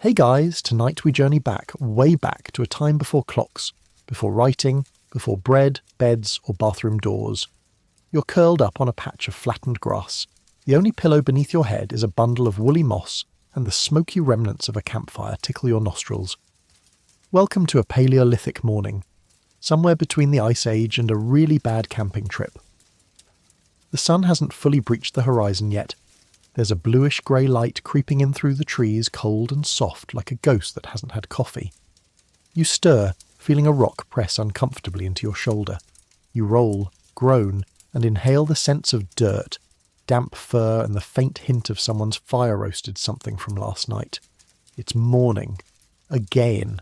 Hey guys, tonight we journey back, way back to a time before clocks, before writing, before bread, beds or bathroom doors. You're curled up on a patch of flattened grass. The only pillow beneath your head is a bundle of woolly moss, and the smoky remnants of a campfire tickle your nostrils. Welcome to a Paleolithic morning, somewhere between the Ice Age and a really bad camping trip. The sun hasn't fully breached the horizon yet. There's a bluish-grey light creeping in through the trees, cold and soft, like a ghost that hasn't had coffee. You stir, feeling a rock press uncomfortably into your shoulder. You roll, groan, and inhale the sense of dirt, damp fur and the faint hint of someone's fire-roasted something from last night. It's morning. Again.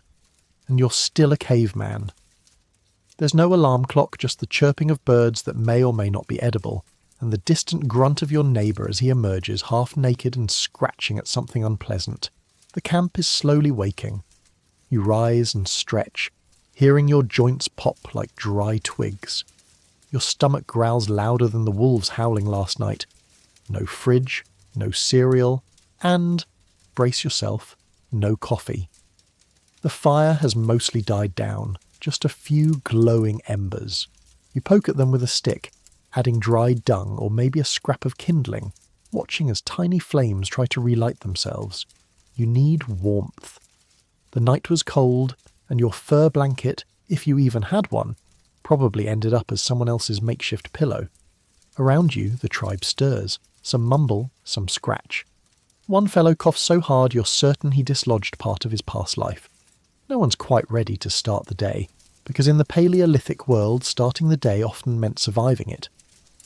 And you're still a caveman. There's no alarm clock, just the chirping of birds that may or may not be edible, and the distant grunt of your neighbour as he emerges, half naked and scratching at something unpleasant. The camp is slowly waking. You rise and stretch, hearing your joints pop like dry twigs. Your stomach growls louder than the wolves howling last night. No fridge, no cereal, and, brace yourself, no coffee. The fire has mostly died down, just a few glowing embers. You poke at them with a stick, adding dried dung or maybe a scrap of kindling, watching as tiny flames try to relight themselves. You need warmth. The night was cold, and your fur blanket, if you even had one, probably ended up as someone else's makeshift pillow. Around you, the tribe stirs. Some mumble, some scratch. One fellow coughs so hard you're certain he dislodged part of his past life. No one's quite ready to start the day, because in the Paleolithic world, starting the day often meant surviving it.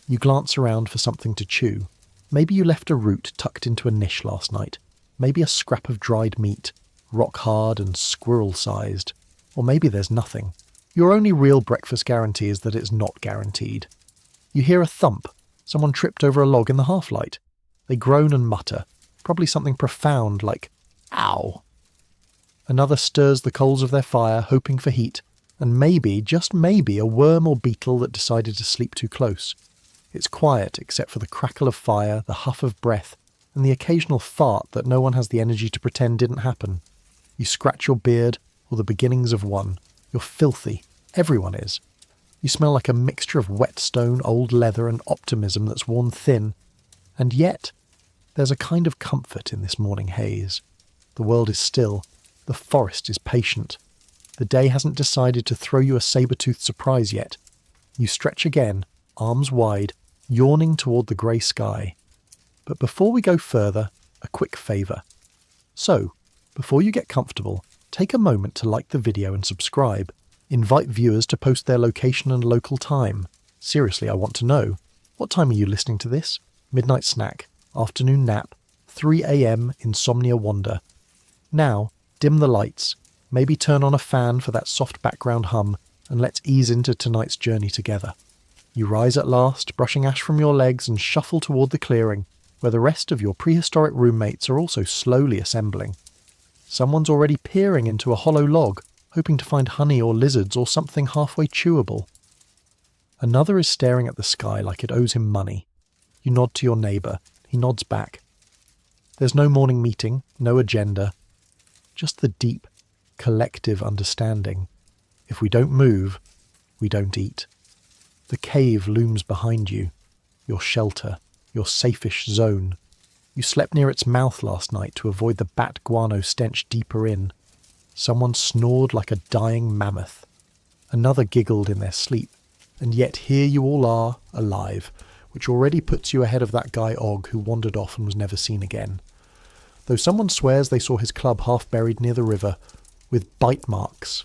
You glance around for something to chew. Maybe you left a root tucked into a niche last night. Maybe a scrap of dried meat, rock-hard and squirrel-sized. Or maybe there's nothing. Your only real breakfast guarantee is that it's not guaranteed. You hear a thump. Someone tripped over a log in the half-light. They groan and mutter, probably something profound like, ow. Another stirs the coals of their fire, hoping for heat, and maybe, just maybe, a worm or beetle that decided to sleep too close. It's quiet except for the crackle of fire, the huff of breath, and the occasional fart that no one has the energy to pretend didn't happen. You scratch your beard, or the beginnings of one. You're filthy. Everyone is. You smell like a mixture of whetstone, old leather, and optimism that's worn thin. And yet, there's a kind of comfort in this morning haze. The world is still. The forest is patient. The day hasn't decided to throw you a saber-toothed surprise yet. You stretch again, arms wide, yawning toward the grey sky. But before we go further, a quick favour. So, before you get comfortable, take a moment to like the video and subscribe. Invite viewers to post their location and local time. Seriously, I want to know. What time are you listening to this? Midnight snack, afternoon nap, 3 a.m. insomnia wander. Now, dim the lights, maybe turn on a fan for that soft background hum, and let's ease into tonight's journey together. You rise at last, brushing ash from your legs, and shuffle toward the clearing, where the rest of your prehistoric roommates are also slowly assembling. Someone's already peering into a hollow log, hoping to find honey or lizards or something halfway chewable. Another is staring at the sky like it owes him money. You nod to your neighbour. He nods back. There's no morning meeting, no agenda. Just the deep, collective understanding. If we don't move, we don't eat. The cave looms behind you. Your shelter, your safe-ish zone. You slept near its mouth last night to avoid the bat guano stench deeper in. Someone snored like a dying mammoth. Another giggled in their sleep. And yet here you all are, alive, which already puts you ahead of that guy Og who wandered off and was never seen again. Though someone swears they saw his club half buried near the river, with bite marks.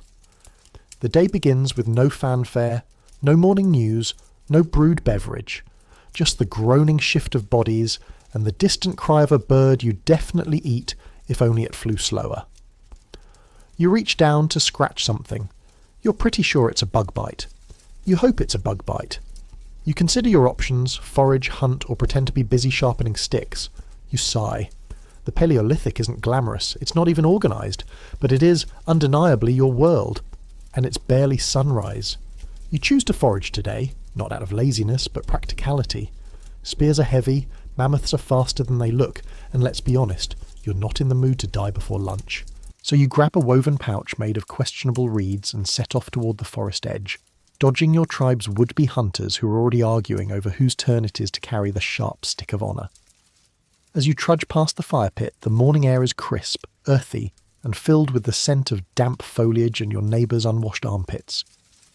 The day begins with no fanfare, no morning news, no brewed beverage, just the groaning shift of bodies and the distant cry of a bird you'd definitely eat if only it flew slower. You reach down to scratch something. You're pretty sure it's a bug bite. You hope it's a bug bite. You consider your options, forage, hunt, or pretend to be busy sharpening sticks. You sigh. The Paleolithic isn't glamorous, it's not even organised, but it is undeniably your world, and it's barely sunrise. You choose to forage today, not out of laziness, but practicality. Spears are heavy, mammoths are faster than they look, and let's be honest, You're not in the mood to die before lunch. So you grab a woven pouch made of questionable reeds and set off toward the forest edge, dodging your tribe's would-be hunters who are already arguing over whose turn it is to carry the sharp stick of honour. As you trudge past the fire pit, the morning air is crisp, earthy, and filled with the scent of damp foliage and your neighbour's unwashed armpits.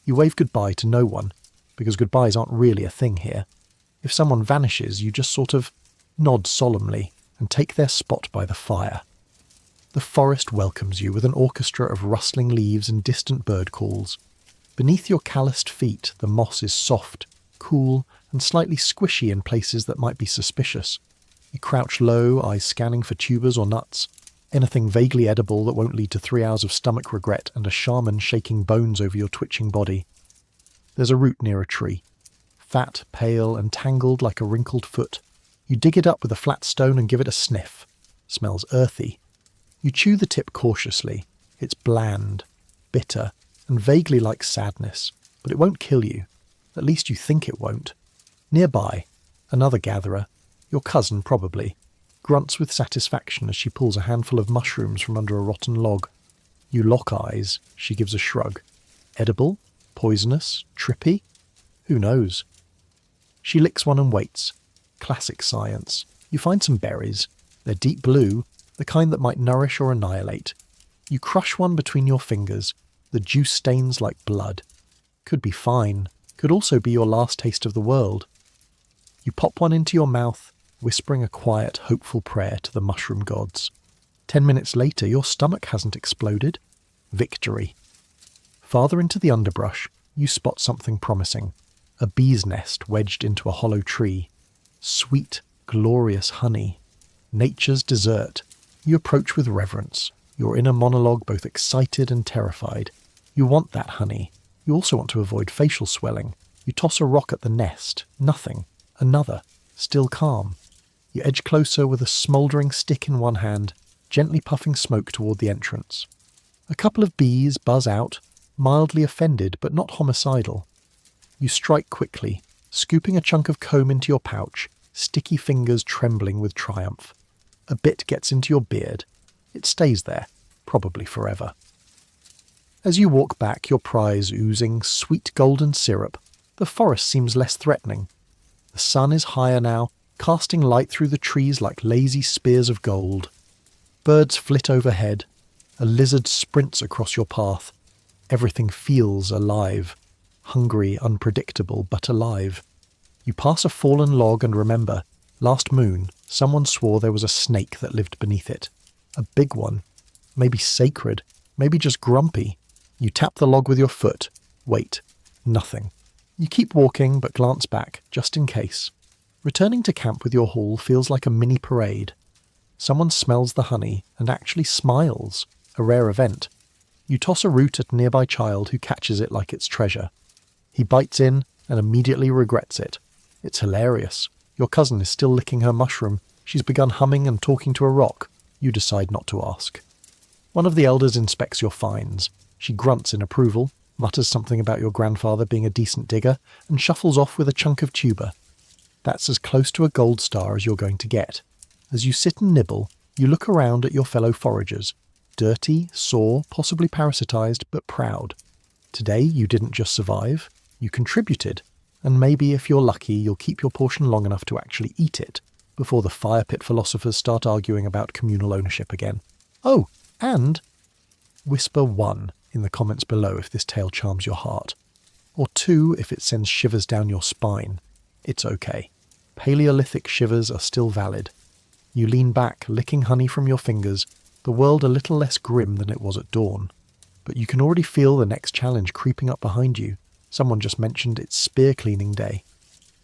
You wave goodbye to no one, because goodbyes aren't really a thing here. If someone vanishes, you just sort of nod solemnly and take their spot by the fire. The forest welcomes you with an orchestra of rustling leaves and distant bird calls. Beneath your calloused feet, the moss is soft, cool, and slightly squishy in places that might be suspicious. You crouch low, eyes scanning for tubers or nuts, anything vaguely edible that won't lead to 3 hours of stomach regret and a shaman shaking bones over your twitching body. There's a root near a tree. Fat, pale, and tangled like a wrinkled foot. You dig it up with a flat stone and give it a sniff. Smells earthy. You chew the tip cautiously. It's bland, bitter, and vaguely like sadness, but it won't kill you. At least you think it won't. Nearby, another gatherer, your cousin probably, grunts with satisfaction as she pulls a handful of mushrooms from under a rotten log. You lock eyes. She gives a shrug. Edible? Poisonous? Trippy? Who knows? She licks one and waits. Classic science. You find some berries. They're deep blue, the kind that might nourish or annihilate. You crush one between your fingers. The juice stains like blood. Could be fine. Could also be your last taste of the world. You pop one into your mouth, whispering a quiet, hopeful prayer to the mushroom gods. 10 minutes later, your stomach hasn't exploded. Victory. Farther into the underbrush, you spot something promising. A bee's nest wedged into a hollow tree. Sweet, glorious honey. Nature's dessert. You approach with reverence, your inner monologue both excited and terrified. You want that honey. You also want to avoid facial swelling. You toss a rock at the nest. Nothing. Another. Still calm. You edge closer with a smouldering stick in one hand, gently puffing smoke toward the entrance. A couple of bees buzz out, mildly offended but not homicidal. You strike quickly, scooping a chunk of comb into your pouch, sticky fingers trembling with triumph. A bit gets into your beard. It stays there, probably forever. As you walk back, your prize oozing sweet golden syrup, the forest seems less threatening. The sun is higher now, casting light through the trees like lazy spears of gold. Birds flit overhead. A lizard sprints across your path. Everything feels alive. Hungry, unpredictable, but alive. You pass a fallen log and remember, last moon, someone swore there was a snake that lived beneath it. A big one. Maybe sacred. Maybe just grumpy. You tap the log with your foot. Wait. Nothing. You keep walking, but glance back, just in case. Returning to camp with your haul feels like a mini parade. Someone smells the honey and actually smiles. A rare event. You toss a root at a nearby child who catches it like it's treasure. He bites in and immediately regrets it. It's hilarious. Your cousin is still licking her mushroom. She's begun humming and talking to a rock. You decide not to ask. One of the elders inspects your finds. She grunts in approval, mutters something about your grandfather being a decent digger, and shuffles off with a chunk of tuber. That's as close to a gold star as you're going to get. As you sit and nibble, you look around at your fellow foragers. Dirty, sore, possibly parasitized, but proud. Today you didn't just survive, you contributed. And maybe if you're lucky, you'll keep your portion long enough to actually eat it, before the fire pit philosophers start arguing about communal ownership again. Oh, and whisper 1 in the comments below if this tale charms your heart. Or 2 if it sends shivers down your spine. It's okay. Paleolithic shivers are still valid. You lean back, licking honey from your fingers, the world a little less grim than it was at dawn. But you can already feel the next challenge creeping up behind you. Someone just mentioned it's spear cleaning day.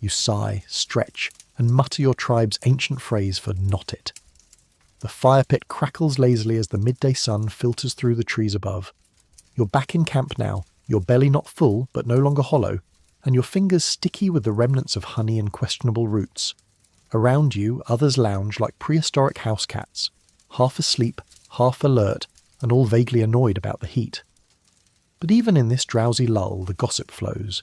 You sigh, stretch, and mutter your tribe's ancient phrase for "not it." The fire pit crackles lazily as the midday sun filters through the trees above. You're back in camp now, your belly not full but no longer hollow, and your fingers sticky with the remnants of honey and questionable roots. Around you, others lounge like prehistoric house cats, half asleep, half alert, and all vaguely annoyed about the heat. But even in this drowsy lull, the gossip flows.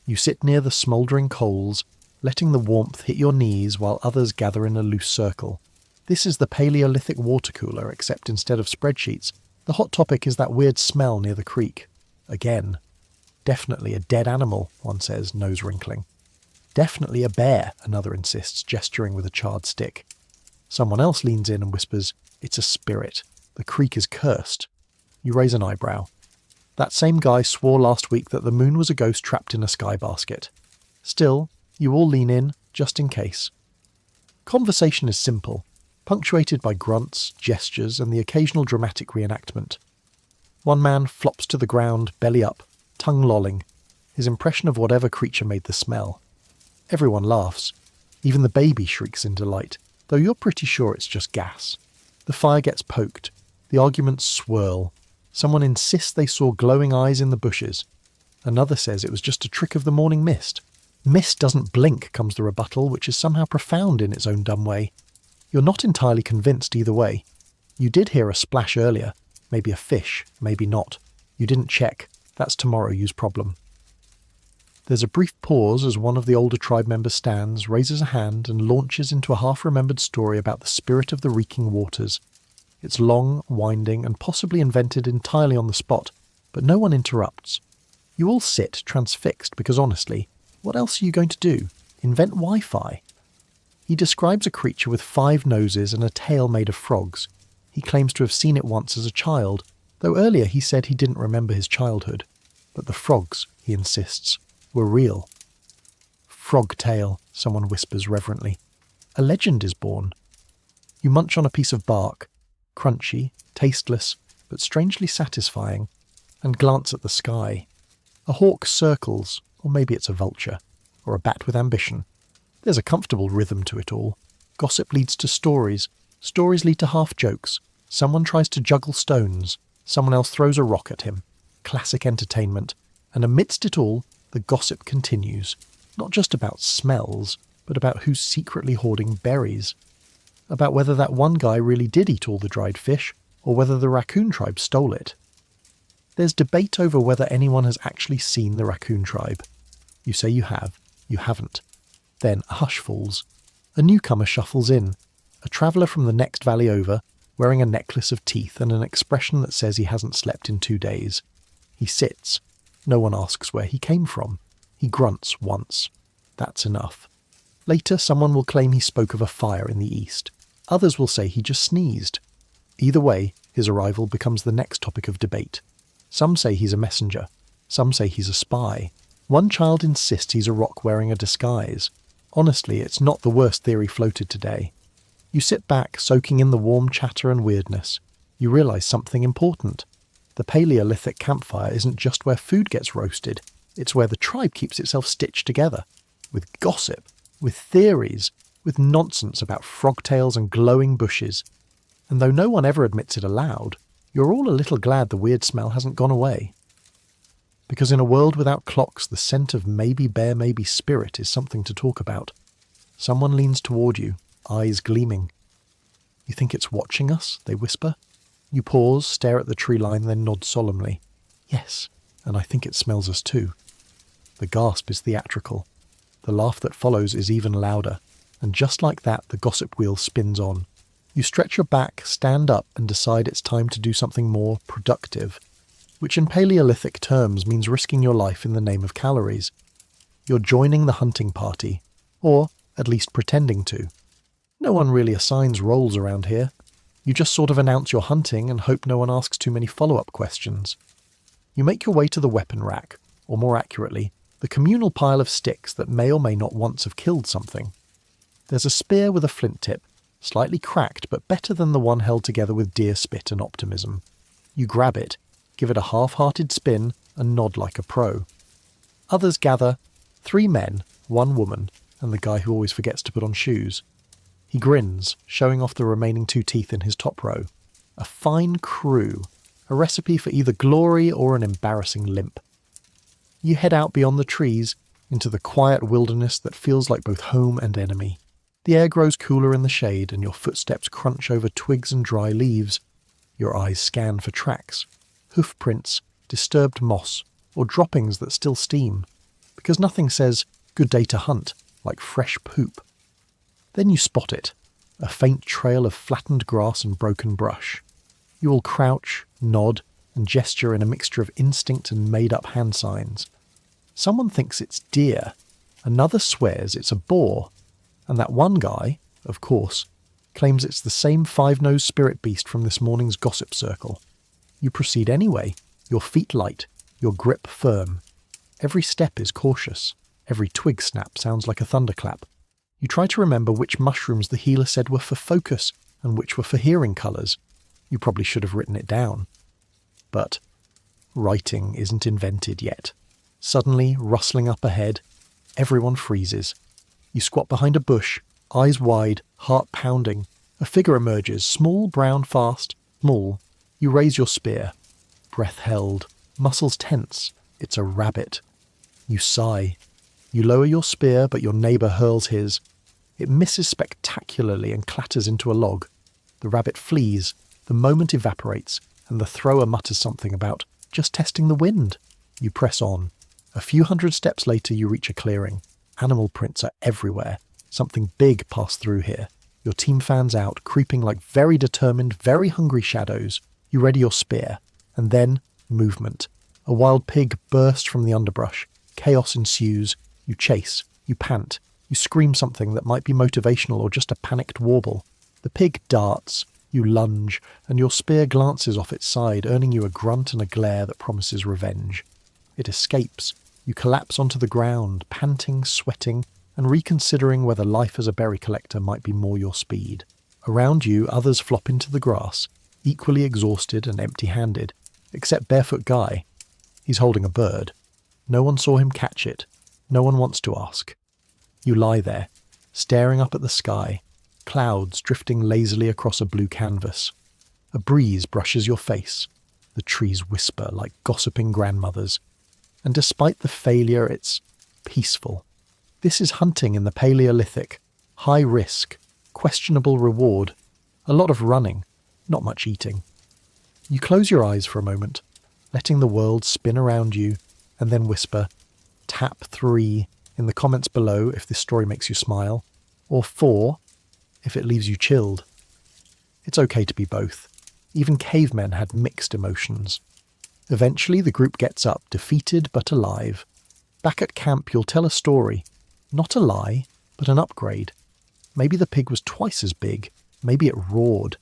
You sit near the smouldering coals, letting the warmth hit your knees while others gather in a loose circle. This is the Paleolithic water cooler, except instead of spreadsheets, the hot topic is that weird smell near the creek. Again. Definitely a dead animal, one says, nose wrinkling. Definitely a bear, another insists, gesturing with a charred stick. Someone else leans in and whispers, it's a spirit. The creek is cursed. You raise an eyebrow. That same guy swore last week that the moon was a ghost trapped in a sky basket. Still, you all lean in, just in case. Conversation is simple, punctuated by grunts, gestures, and the occasional dramatic reenactment. One man flops to the ground, belly up, tongue lolling, his impression of whatever creature made the smell. Everyone laughs. Even the baby shrieks in delight, though you're pretty sure it's just gas. The fire gets poked. The arguments swirl. Someone insists they saw glowing eyes in the bushes. Another says it was just a trick of the morning mist. Mist doesn't blink, comes the rebuttal, which is somehow profound in its own dumb way. You're not entirely convinced either way. You did hear a splash earlier. Maybe a fish, maybe not. You didn't check. That's tomorrow's problem. There's a brief pause as one of the older tribe members stands, raises a hand, and launches into a half-remembered story about the spirit of the reeking waters. It's long, winding, and possibly invented entirely on the spot, but no one interrupts. You all sit transfixed because honestly, what else are you going to do? Invent Wi-Fi? He describes a creature with 5 noses and a tail made of frogs. He claims to have seen it once as a child, though earlier he said he didn't remember his childhood. But the frogs, he insists, were real. Frog tail, someone whispers reverently. A legend is born. You munch on a piece of bark, crunchy, tasteless, but strangely satisfying, and glance at the sky. A hawk circles, or maybe it's a vulture, or a bat with ambition. There's a comfortable rhythm to it all. Gossip leads to stories. Stories lead to half-jokes. Someone tries to juggle stones. Someone else throws a rock at him. Classic entertainment. And amidst it all, the gossip continues. Not just about smells, but about who's secretly hoarding berries. About whether that one guy really did eat all the dried fish, or whether the raccoon tribe stole it. There's debate over whether anyone has actually seen the raccoon tribe. You say you have. You haven't. Then a hush falls. A newcomer shuffles in. A traveller from the next valley over, wearing a necklace of teeth and an expression that says he hasn't slept in 2 days. He sits. No one asks where he came from. He grunts once. That's enough. Later, someone will claim he spoke of a fire in the east. Others will say he just sneezed. Either way, his arrival becomes the next topic of debate. Some say he's a messenger. Some say he's a spy. One child insists he's a rock wearing a disguise. Honestly, it's not the worst theory floated today. You sit back, soaking in the warm chatter and weirdness. You realise something important. The Paleolithic campfire isn't just where food gets roasted. It's where the tribe keeps itself stitched together. With gossip, with theories, with nonsense about frogtails and glowing bushes. And though no one ever admits it aloud, you're all a little glad the weird smell hasn't gone away. Because in a world without clocks, the scent of maybe bear, maybe spirit is something to talk about. Someone leans toward you, eyes gleaming. You think it's watching us, they whisper. You pause, stare at the tree line, then nod solemnly. Yes, and I think it smells us too. The gasp is theatrical. The laugh that follows is even louder, and just like that, the gossip wheel spins on. You stretch your back, stand up, and decide it's time to do something more productive, which in Paleolithic terms means risking your life in the name of calories. You're joining the hunting party, or at least pretending to. No one really assigns roles around here. You just sort of announce you're hunting and hope no one asks too many follow-up questions. You make your way to the weapon rack, or more accurately, the communal pile of sticks that may or may not once have killed something. There's a spear with a flint tip, slightly cracked but better than the one held together with deer spit and optimism. You grab it, give it a half-hearted spin, and nod like a pro. Others gather, 3 men, 1 woman, and the guy who always forgets to put on shoes. He grins, showing off the remaining 2 teeth in his top row. A fine crew, a recipe for either glory or an embarrassing limp. You head out beyond the trees, into the quiet wilderness that feels like both home and enemy. The air grows cooler in the shade, and your footsteps crunch over twigs and dry leaves. Your eyes scan for tracks, hoof prints, disturbed moss, or droppings that still steam, because nothing says, "good day to hunt," like fresh poop. Then you spot it. a faint trail of flattened grass and broken brush. You all crouch, nod, and gesture in a mixture of instinct and made-up hand signs. Someone thinks it's deer, another swears it's a boar, and that one guy, of course, claims it's the same five-nosed spirit beast from this morning's gossip circle. You proceed anyway, your feet light, your grip firm. Every step is cautious. Every twig snap sounds like a thunderclap. You try to remember which mushrooms the healer said were for focus and which were for hearing colours. You probably should have written it down. But writing isn't invented yet. Suddenly, rustling up ahead, everyone freezes. You squat behind a bush, eyes wide, heart pounding. A figure emerges, small, brown, fast, small. You raise your spear. Breath held, muscles tense. It's a rabbit. You sigh. You lower your spear, but your neighbour hurls his. It misses spectacularly and clatters into a log. The rabbit flees. The moment evaporates, and the thrower mutters something about just testing the wind. You press on. A few hundred steps later, you reach a clearing. Animal prints are everywhere. Something big passed through here. Your team fans out, creeping like very determined, very hungry shadows. You ready your spear. And then, movement. A wild pig bursts from the underbrush. Chaos ensues. You chase. You pant. You scream something that might be motivational or just a panicked warble. The pig darts. You lunge, and your spear glances off its side, earning you a grunt and a glare that promises revenge. It escapes. You collapse onto the ground, panting, sweating, and reconsidering whether life as a berry collector might be more your speed. Around you, others flop into the grass, equally exhausted and empty-handed, except Barefoot Guy. He's holding a bird. No one saw him catch it. No one wants to ask. You lie there, staring up at the sky, clouds drifting lazily across a blue canvas. A breeze brushes your face. The trees whisper like gossiping grandmothers. And despite the failure, it's peaceful. This is hunting in the Paleolithic. High risk, questionable reward. A lot of running, not much eating. You close your eyes for a moment, letting the world spin around you, and then whisper, tap 3 in the comments below if this story makes you smile, or 4 if it leaves you chilled. It's okay to be both. Even cavemen had mixed emotions. Eventually the group gets up, defeated but alive. Back at camp you'll tell a story. Not a lie, but an upgrade. Maybe the pig was twice as big. Maybe it roared.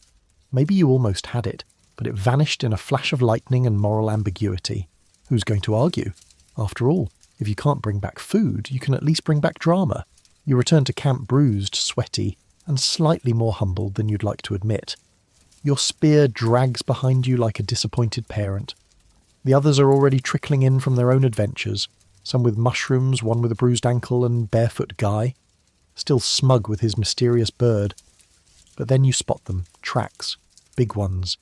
Maybe you almost had it, but it vanished in a flash of lightning and moral ambiguity. Who's going to argue? After all, if you can't bring back food, you can at least bring back drama. You return to camp bruised, sweaty, and slightly more humbled than you'd like to admit. Your spear drags behind you like a disappointed parent. The others are already trickling in from their own adventures, some with mushrooms, one with a bruised ankle, and Barefoot Guy, still smug with his mysterious bird. But then you spot them, tracks, big ones,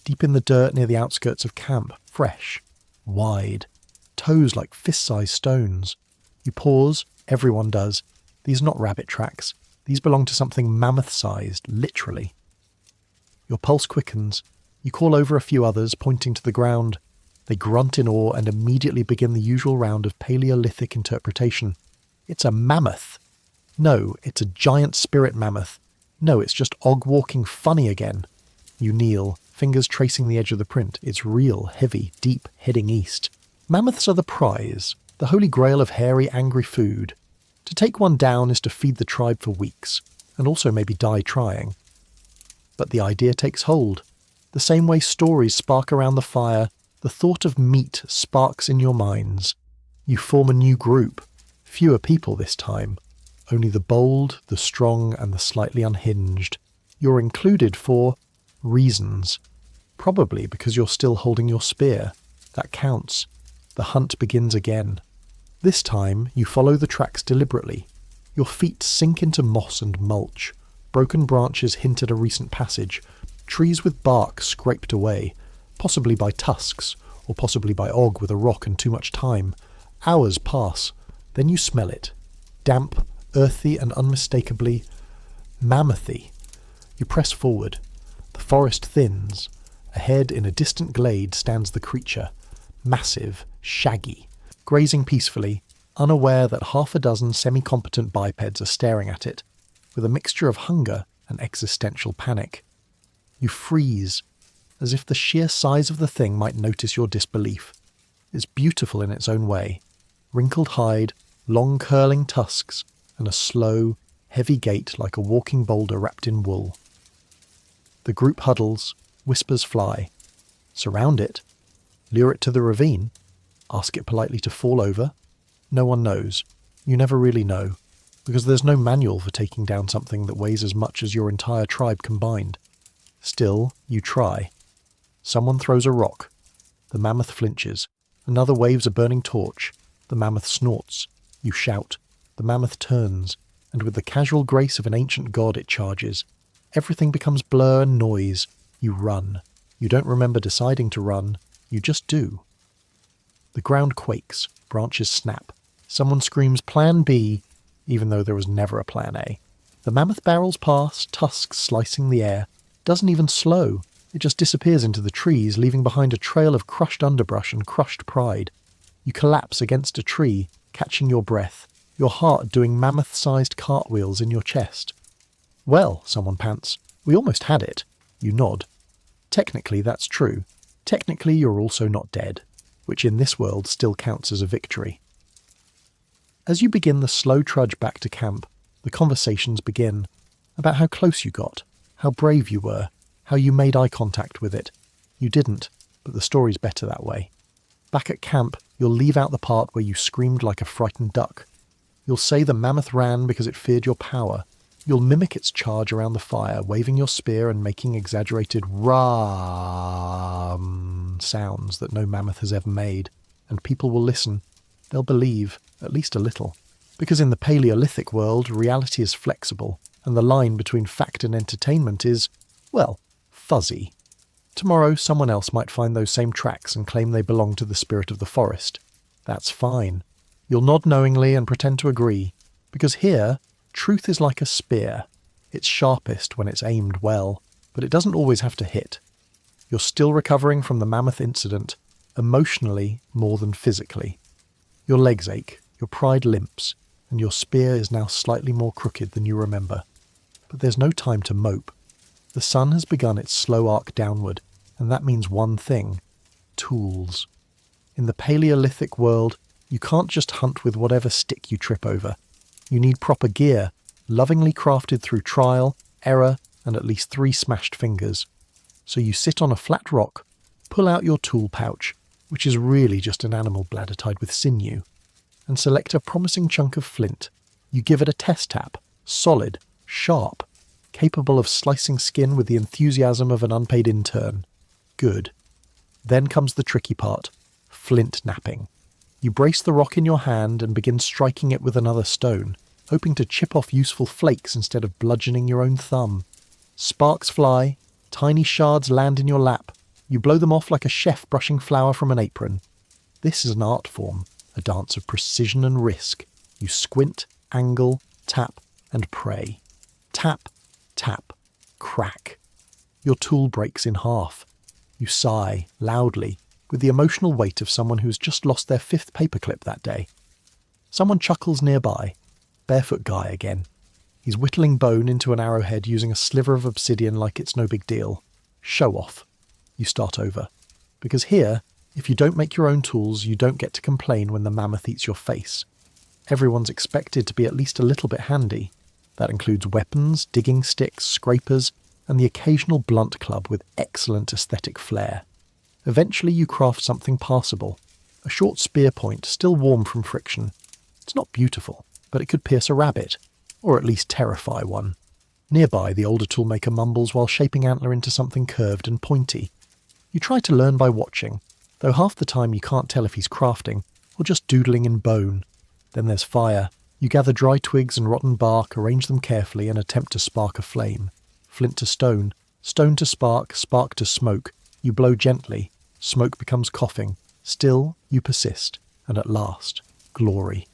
deep in the dirt near the outskirts of camp, fresh, wide, toes like fist-sized stones. You pause, everyone does. These are not rabbit tracks. These belong to something mammoth-sized, literally. Your pulse quickens. You call over a few others, pointing to the ground. They grunt in awe and immediately begin the usual round of Paleolithic interpretation. It's a mammoth. No, it's a giant spirit mammoth. No, it's just Og walking funny again. You kneel, fingers tracing the edge of the print. It's real, heavy, deep, heading east. Mammoths are the prize, the holy grail of hairy, angry food. To take one down is to feed the tribe for weeks, and also maybe die trying. But the idea takes hold. The same way stories spark around the fire, the thought of meat sparks in your minds. You form a new group. Fewer people this time. Only the bold, the strong, and the slightly unhinged. You're included for reasons. Probably because you're still holding your spear. That counts. The hunt begins again. This time, you follow the tracks deliberately. Your feet sink into moss and mulch. Broken branches hint at a recent passage. Trees with bark scraped away, possibly by tusks, or possibly by Og with a rock and too much time. Hours pass. Then you smell it. Damp, earthy, and unmistakably mammothy. You press forward. The forest thins. Ahead, in a distant glade, stands the creature. Massive, shaggy, grazing peacefully, unaware that half a dozen semi-competent bipeds are staring at it, with a mixture of hunger an existential panic. You freeze, as if the sheer size of the thing might notice your disbelief. It's beautiful in its own way. Wrinkled hide, long curling tusks, and a slow, heavy gait like a walking boulder wrapped in wool. The group huddles, whispers fly. Surround it, lure it to the ravine, ask it politely to fall over. No one knows. You never really know, because there's no manual for taking down something that weighs as much as your entire tribe combined. Still, you try. Someone throws a rock. The mammoth flinches. Another waves a burning torch. The mammoth snorts. You shout. The mammoth turns, and with the casual grace of an ancient god it charges. Everything becomes blur and noise. You run. You don't remember deciding to run. You just do. The ground quakes. Branches snap. Someone screams Plan B, even though there was never a Plan A. The mammoth barrels past, tusks slicing the air. Doesn't even slow. It just disappears into the trees, leaving behind a trail of crushed underbrush and crushed pride. You collapse against a tree, catching your breath, your heart doing mammoth-sized cartwheels in your chest. Well, someone pants, we almost had it. You nod. Technically, that's true. Technically, you're also not dead, which in this world still counts as a victory. As you begin the slow trudge back to camp, the conversations begin about how close you got, how brave you were, how you made eye contact with it. You didn't, but the story's better that way. Back at camp, you'll leave out the part where you screamed like a frightened duck. You'll say the mammoth ran because it feared your power. You'll mimic its charge around the fire, waving your spear and making exaggerated rah sounds that no mammoth has ever made. And people will listen. They'll believe, at least a little. Because in the Paleolithic world, reality is flexible, and the line between fact and entertainment is, well, fuzzy. Tomorrow, someone else might find those same tracks and claim they belong to the spirit of the forest. That's fine. You'll nod knowingly and pretend to agree, because here, truth is like a spear. It's sharpest when it's aimed well, but it doesn't always have to hit. You're still recovering from the mammoth incident, emotionally more than physically. Your legs ache, your pride limps, and your spear is now slightly more crooked than you remember. But there's no time to mope. The sun has begun its slow arc downward, and that means one thing: tools. In the Paleolithic world, you can't just hunt with whatever stick you trip over. You need proper gear, lovingly crafted through trial, error, and at least 3 smashed fingers. So you sit on a flat rock, pull out your tool pouch, which is really just an animal bladder tied with sinew, and select a promising chunk of flint. You give it a test tap, solid, sharp, capable of slicing skin with the enthusiasm of an unpaid intern. Good. Then comes the tricky part, flint napping. You brace the rock in your hand and begin striking it with another stone, hoping to chip off useful flakes instead of bludgeoning your own thumb. Sparks fly, tiny shards land in your lap. You blow them off like a chef brushing flour from an apron. This is an art form, a dance of precision and risk. You squint, angle, tap, and pray. Tap, tap, crack. Your tool breaks in half. You sigh, loudly, with the emotional weight of someone who's just lost their 5th paperclip that day. Someone chuckles nearby. Barefoot guy again. He's whittling bone into an arrowhead using a sliver of obsidian like it's no big deal. Show off. You start over. Because here, if you don't make your own tools, you don't get to complain when the mammoth eats your face. Everyone's expected to be at least a little bit handy. That includes weapons, digging sticks, scrapers, and the occasional blunt club with excellent aesthetic flair. Eventually you craft something passable. A short spear point, still warm from friction. It's not beautiful, but it could pierce a rabbit, or at least terrify one. Nearby, the older toolmaker mumbles while shaping Antler into something curved and pointy. You try to learn by watching, though half the time you can't tell if he's crafting, or just doodling in bone. Then there's fire. You gather dry twigs and rotten bark, arrange them carefully, and attempt to spark a flame. Flint to stone to spark to smoke. You blow gently. Smoke becomes coughing. Still, you persist. And at last, glory.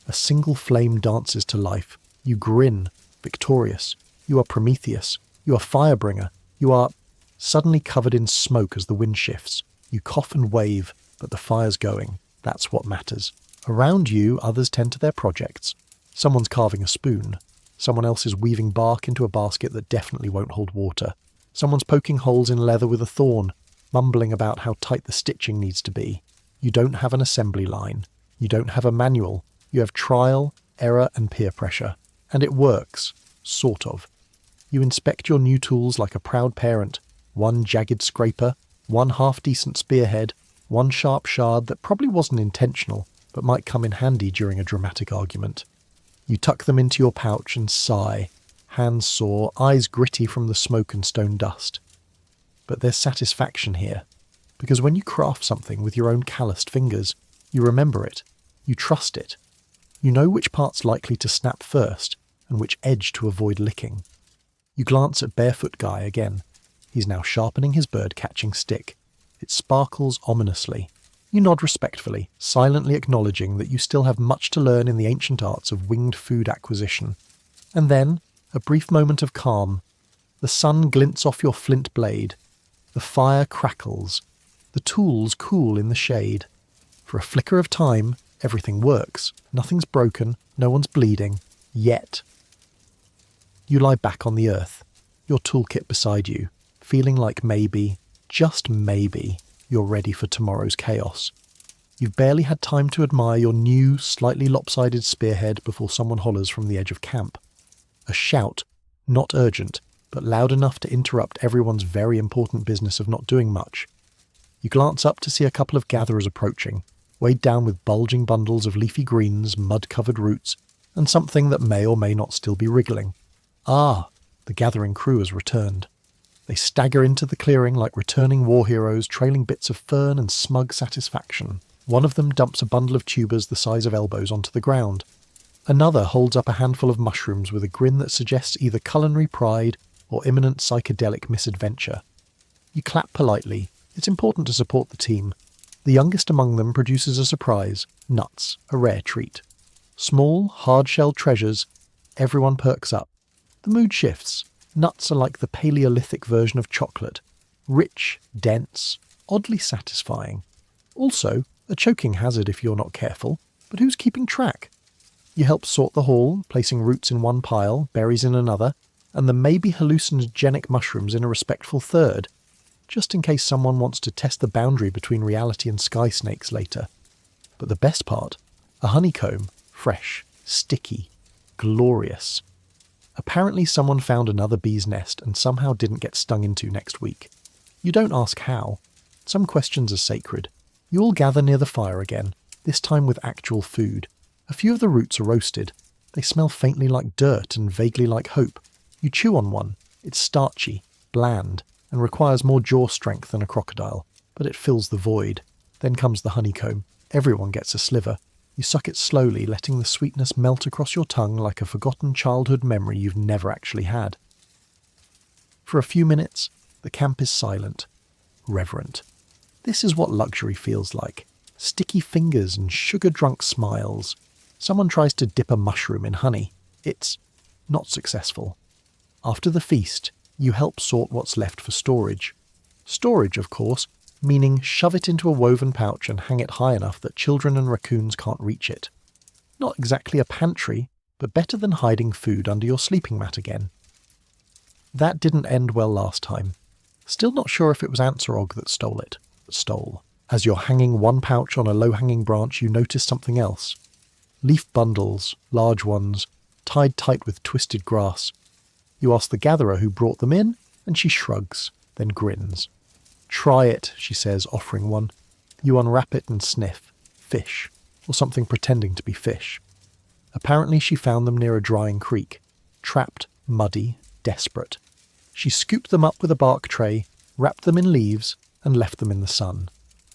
A single flame dances to life. You grin, victorious. You are Prometheus. You are Firebringer. You are suddenly covered in smoke as the wind shifts. You cough and wave, but the fire's going. That's what matters. Around you, others tend to their projects. Someone's carving a spoon. Someone else is weaving bark into a basket that definitely won't hold water. Someone's poking holes in leather with a thorn, mumbling about how tight the stitching needs to be. You don't have an assembly line. You don't have a manual. You have trial, error, and peer pressure. And it works. Sort of. You inspect your new tools like a proud parent. One jagged scraper, one half-decent spearhead, one sharp shard that probably wasn't intentional, but might come in handy during a dramatic argument. You tuck them into your pouch and sigh, hands sore, eyes gritty from the smoke and stone dust. But there's satisfaction here, because when you craft something with your own calloused fingers, you remember it, you trust it. You know which part's likely to snap first, and which edge to avoid licking. You glance at Barefoot Guy again. He's now sharpening his bird-catching stick. It sparkles ominously. You nod respectfully, silently acknowledging that you still have much to learn in the ancient arts of winged food acquisition. And then, a brief moment of calm. The sun glints off your flint blade. The fire crackles. The tools cool in the shade. For a flicker of time, everything works. Nothing's broken, no one's bleeding. Yet. You lie back on the earth, your toolkit beside you, feeling like maybe, just maybe, you're ready for tomorrow's chaos. You've barely had time to admire your new, slightly lopsided spearhead before someone hollers from the edge of camp. A shout, not urgent, but loud enough to interrupt everyone's very important business of not doing much. You glance up to see a couple of gatherers approaching, weighed down with bulging bundles of leafy greens, mud-covered roots, and something that may or may not still be wriggling. Ah, the gathering crew has returned. They stagger into the clearing like returning war heroes trailing bits of fern and smug satisfaction. One of them dumps a bundle of tubers the size of elbows onto the ground. Another holds up a handful of mushrooms with a grin that suggests either culinary pride or imminent psychedelic misadventure. You clap politely. It's important to support the team. The youngest among them produces a surprise. Nuts, a rare treat. Small, hard-shelled treasures. Everyone perks up. The mood shifts. Nuts are like the Paleolithic version of chocolate. Rich, dense, oddly satisfying. Also, a choking hazard if you're not careful, but who's keeping track? You help sort the haul, placing roots in one pile, berries in another, and the maybe hallucinogenic mushrooms in a respectful third, just in case someone wants to test the boundary between reality and sky snakes later. But the best part, a honeycomb, fresh, sticky, glorious. Apparently someone found another bee's nest and somehow didn't get stung into next week. You don't ask how. Some questions are sacred. You all gather near the fire again, this time with actual food. A few of the roots are roasted. They smell faintly like dirt and vaguely like hope. You chew on one. It's starchy, bland, and requires more jaw strength than a crocodile, but it fills the void. Then comes the honeycomb. Everyone gets a sliver. You suck it slowly, letting the sweetness melt across your tongue like a forgotten childhood memory you've never actually had. For a few minutes, the camp is silent, reverent. This is what luxury feels like. Sticky fingers and sugar-drunk smiles. Someone tries to dip a mushroom in honey. It's not successful. After the feast, you help sort what's left for storage. Storage, of course, meaning shove it into a woven pouch and hang it high enough that children and raccoons can't reach it. Not exactly a pantry, but better than hiding food under your sleeping mat again. That didn't end well last time. Still not sure if it was Anserog that stole. As you're hanging one pouch on a low-hanging branch, you notice something else. Leaf bundles, large ones, tied tight with twisted grass. You ask the gatherer who brought them in, and she shrugs, then grins. "Try it," she says, offering one. You unwrap it and sniff. Fish, or something pretending to be fish. Apparently she found them near a drying creek. Trapped, muddy, desperate. She scooped them up with a bark tray, wrapped them in leaves, and left them in the sun.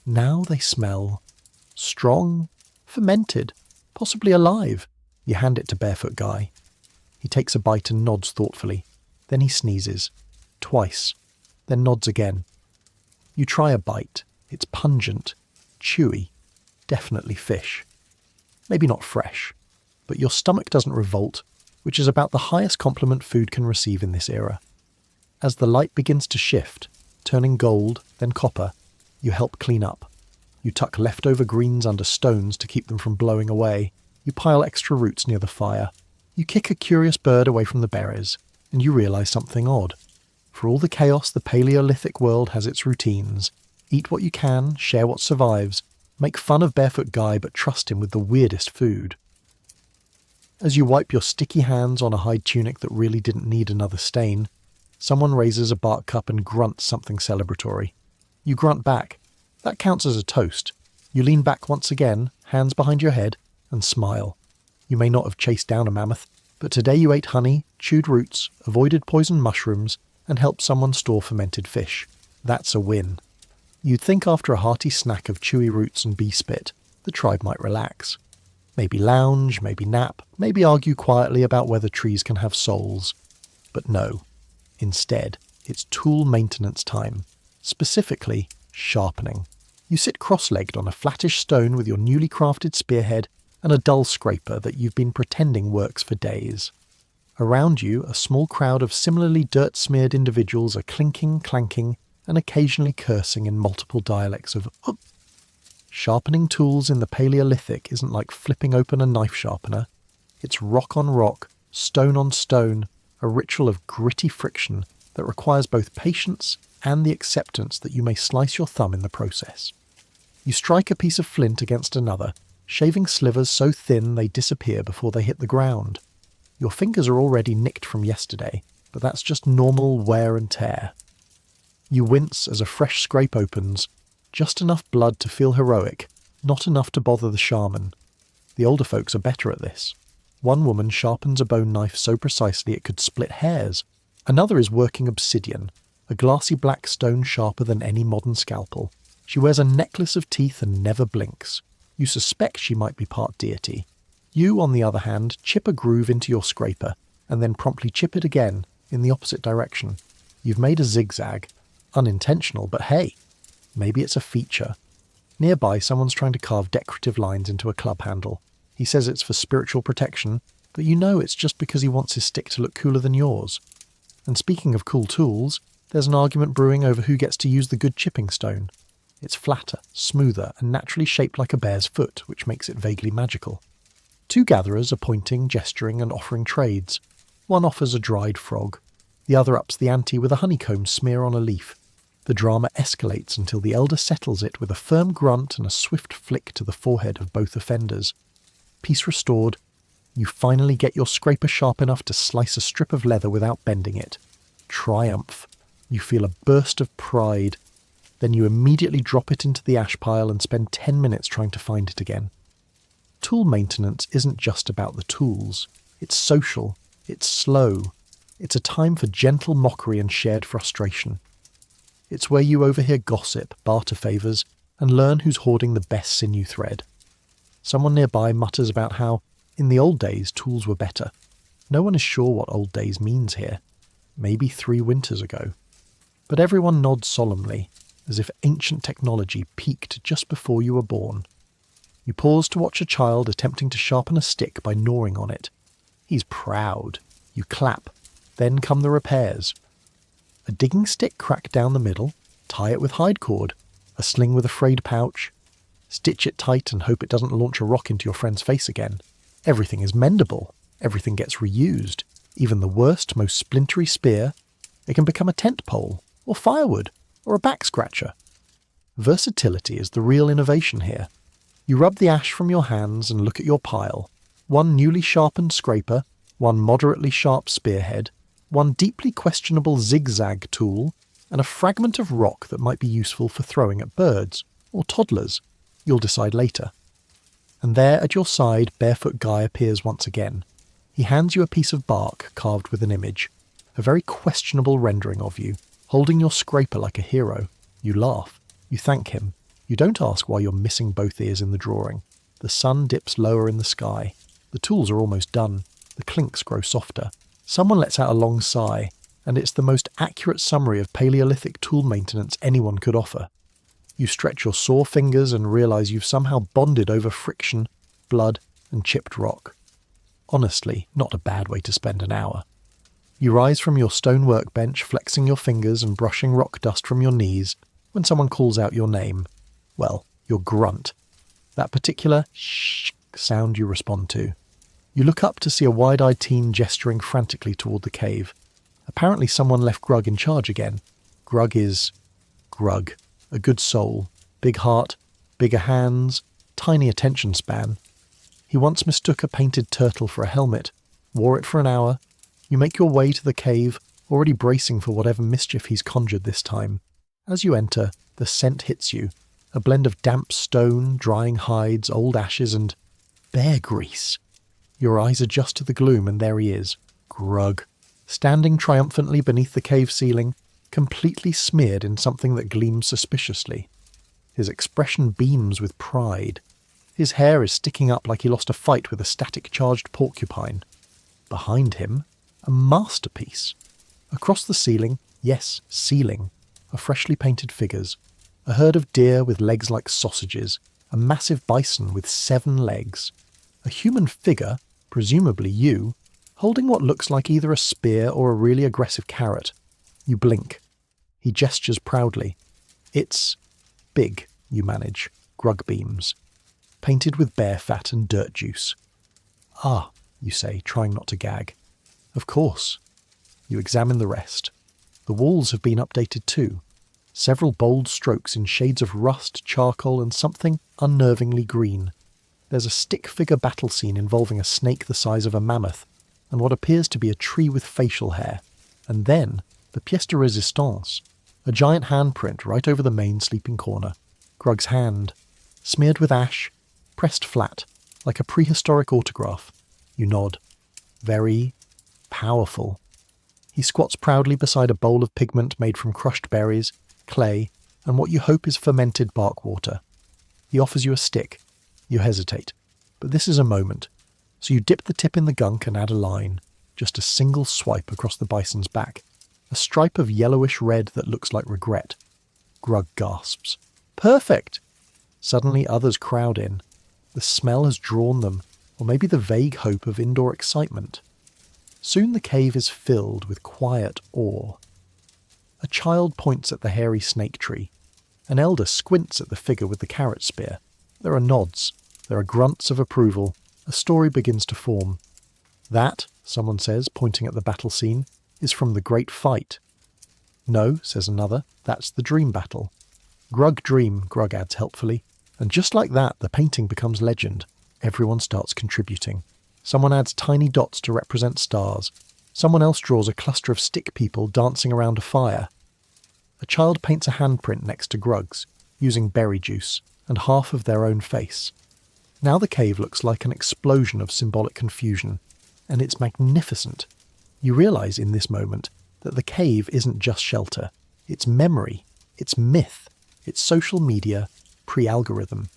Now they smell strong, fermented, possibly alive. You hand it to Barefoot Guy. He takes a bite and nods thoughtfully. Then he sneezes. Twice. Then nods again. You try a bite. It's pungent, chewy, definitely fish. Maybe not fresh, but your stomach doesn't revolt, which is about the highest compliment food can receive in this era. As the light begins to shift, turning gold, then copper, you help clean up. You tuck leftover greens under stones to keep them from blowing away. You pile extra roots near the fire. You kick a curious bird away from the berries, and you realise something odd. For all the chaos, the Paleolithic world has its routines. Eat what you can, share what survives, make fun of Barefoot Guy but trust him with the weirdest food. As you wipe your sticky hands on a hide tunic that really didn't need another stain, someone raises a bark cup and grunts something celebratory. You grunt back. That counts as a toast. You lean back once again, hands behind your head, and smile. You may not have chased down a mammoth, but today you ate honey, chewed roots, avoided poisoned mushrooms, and helped someone store fermented fish. That's a win. You'd think after a hearty snack of chewy roots and bee spit, the tribe might relax. Maybe lounge, maybe nap, maybe argue quietly about whether trees can have souls. But no. Instead, it's tool maintenance time. Specifically, sharpening. You sit cross-legged on a flattish stone with your newly crafted spearhead and a dull scraper that you've been pretending works for days. Around you, a small crowd of similarly dirt-smeared individuals are clinking, clanking, and occasionally cursing in multiple dialects of "up." Sharpening tools in the Paleolithic isn't like flipping open a knife sharpener. It's rock on rock, stone on stone, a ritual of gritty friction that requires both patience and the acceptance that you may slice your thumb in the process. You strike a piece of flint against another, shaving slivers so thin they disappear before they hit the ground. Your fingers are already nicked from yesterday, but that's just normal wear and tear. You wince as a fresh scrape opens, just enough blood to feel heroic, not enough to bother the shaman. The older folks are better at this. One woman sharpens a bone knife so precisely it could split hairs. Another is working obsidian, a glassy black stone sharper than any modern scalpel. She wears a necklace of teeth and never blinks. You suspect she might be part deity. You, on the other hand, chip a groove into your scraper, and then promptly chip it again, in the opposite direction. You've made a zigzag. Unintentional, but hey, maybe it's a feature. Nearby, someone's trying to carve decorative lines into a club handle. He says it's for spiritual protection, but you know it's just because he wants his stick to look cooler than yours. And speaking of cool tools, there's an argument brewing over who gets to use the good chipping stone. It's flatter, smoother, and naturally shaped like a bear's foot, which makes it vaguely magical. Two gatherers are pointing, gesturing, and offering trades. One offers a dried frog. The other ups the ante with a honeycomb smear on a leaf. The drama escalates until the elder settles it with a firm grunt and a swift flick to the forehead of both offenders. Peace restored. You finally get your scraper sharp enough to slice a strip of leather without bending it. Triumph. You feel a burst of pride. Then you immediately drop it into the ash pile and spend 10 minutes trying to find it again. Tool maintenance isn't just about the tools. It's social. It's slow. It's a time for gentle mockery and shared frustration. It's where you overhear gossip, barter favours, and learn who's hoarding the best sinew thread. Someone nearby mutters about how, in the old days, tools were better. No one is sure what old days means here. Maybe 3 winters ago. But everyone nods solemnly, as if ancient technology peaked just before you were born. You pause to watch a child attempting to sharpen a stick by gnawing on it. He's proud. You clap. Then come the repairs. A digging stick cracked down the middle, tie it with hide cord, a sling with a frayed pouch, stitch it tight and hope it doesn't launch a rock into your friend's face again. Everything is mendable. Everything gets reused. Even the worst, most splintery spear, it can become a tent pole, or firewood, or a back scratcher. Versatility is the real innovation here. You rub the ash from your hands and look at your pile. One newly sharpened scraper, one moderately sharp spearhead, one deeply questionable zigzag tool, and a fragment of rock that might be useful for throwing at birds, or toddlers. You'll decide later. And there at your side, Barefoot Guy appears once again. He hands you a piece of bark carved with an image, a very questionable rendering of you, holding your scraper like a hero. You laugh. You thank him. You don't ask why you're missing both ears in the drawing. The sun dips lower in the sky. The tools are almost done. The clinks grow softer. Someone lets out a long sigh, and it's the most accurate summary of Paleolithic tool maintenance anyone could offer. You stretch your sore fingers and realise you've somehow bonded over friction, blood, and chipped rock. Honestly, not a bad way to spend an hour. You rise from your stone workbench, flexing your fingers and brushing rock dust from your knees, when someone calls out your name. Well, your grunt. That particular shh sound you respond to. You look up to see a wide-eyed teen gesturing frantically toward the cave. Apparently someone left Grug in charge again. Grug is Grug, a good soul, big heart, bigger hands, tiny attention span. He once mistook a painted turtle for a helmet, wore it for an hour. You make your way to the cave, already bracing for whatever mischief he's conjured this time. As you enter, the scent hits you, a blend of damp stone, drying hides, old ashes, and bear grease. Your eyes adjust to the gloom, and there he is, Grug, standing triumphantly beneath the cave ceiling, completely smeared in something that gleams suspiciously. His expression beams with pride. His hair is sticking up like he lost a fight with a static-charged porcupine. Behind him, a masterpiece. Across the ceiling, yes, ceiling, are freshly painted figures. A herd of deer with legs like sausages, a massive bison with 7 legs. A human figure, presumably you, holding what looks like either a spear or a really aggressive carrot. You blink. He gestures proudly. It's big, you manage. Grug beams. Painted with bear fat and dirt juice. Ah, you say, trying not to gag. Of course. You examine the rest. The walls have been updated too. Several bold strokes in shades of rust, charcoal, and something unnervingly green. There's a stick figure battle scene involving a snake the size of a mammoth, and what appears to be a tree with facial hair. And then, the pièce de résistance, a giant handprint right over the main sleeping corner. Grug's hand, smeared with ash, pressed flat, like a prehistoric autograph. You nod. Very powerful. He squats proudly beside a bowl of pigment made from crushed berries, clay, and what you hope is fermented bark water. He offers you a stick. You hesitate. But this is a moment. So you dip the tip in the gunk and add a line. Just a single swipe across the bison's back. A stripe of yellowish red that looks like regret. Grug gasps. Perfect! Suddenly others crowd in. The smell has drawn them, or maybe the vague hope of indoor excitement. Soon the cave is filled with quiet awe. A child points at the hairy snake tree. An elder squints at the figure with the carrot spear. There are nods. There are grunts of approval. A story begins to form. That, someone says, pointing at the battle scene, is from the Great Fight. No, says another, that's the dream battle. Grug dream, Grug adds helpfully. And just like that, the painting becomes legend. Everyone starts contributing. Someone adds tiny dots to represent stars. Someone else draws a cluster of stick people dancing around a fire. A child paints a handprint next to Grug's, using berry juice, and half of their own face. Now the cave looks like an explosion of symbolic confusion, and it's magnificent. You realise in this moment that the cave isn't just shelter. It's memory, it's myth, it's social media, pre-algorithm.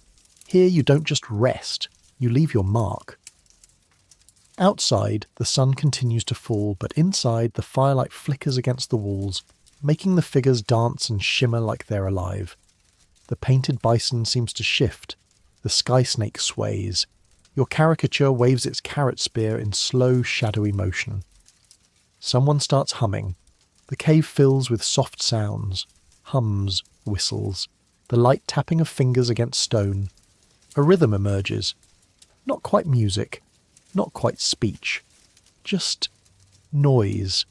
Here you don't just rest, you leave your mark. Outside, the sun continues to fall, but inside the firelight flickers against the walls, making the figures dance and shimmer like they're alive. The painted bison seems to shift. The sky snake sways. Your caricature waves its carrot spear in slow, shadowy motion. Someone starts humming. The cave fills with soft sounds. Hums, whistles. The light tapping of fingers against stone. A rhythm emerges. Not quite music. Not quite speech. Just noise.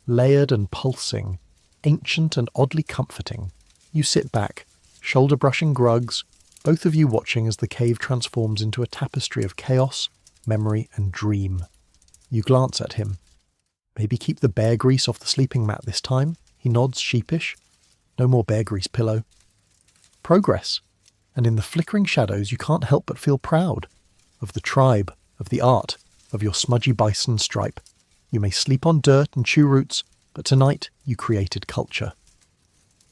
Layered and pulsing. Ancient and oddly comforting. You sit back, shoulder brushing Grugs, both of you watching as the cave transforms into a tapestry of chaos, memory, and dream. You glance at him. Maybe keep the bear grease off the sleeping mat this time? He nods, sheepish. No more bear grease pillow. Progress. And in the flickering shadows you can't help but feel proud. Of the tribe, of the art, of your smudgy bison stripe. You may sleep on dirt and chew roots, but tonight you created culture.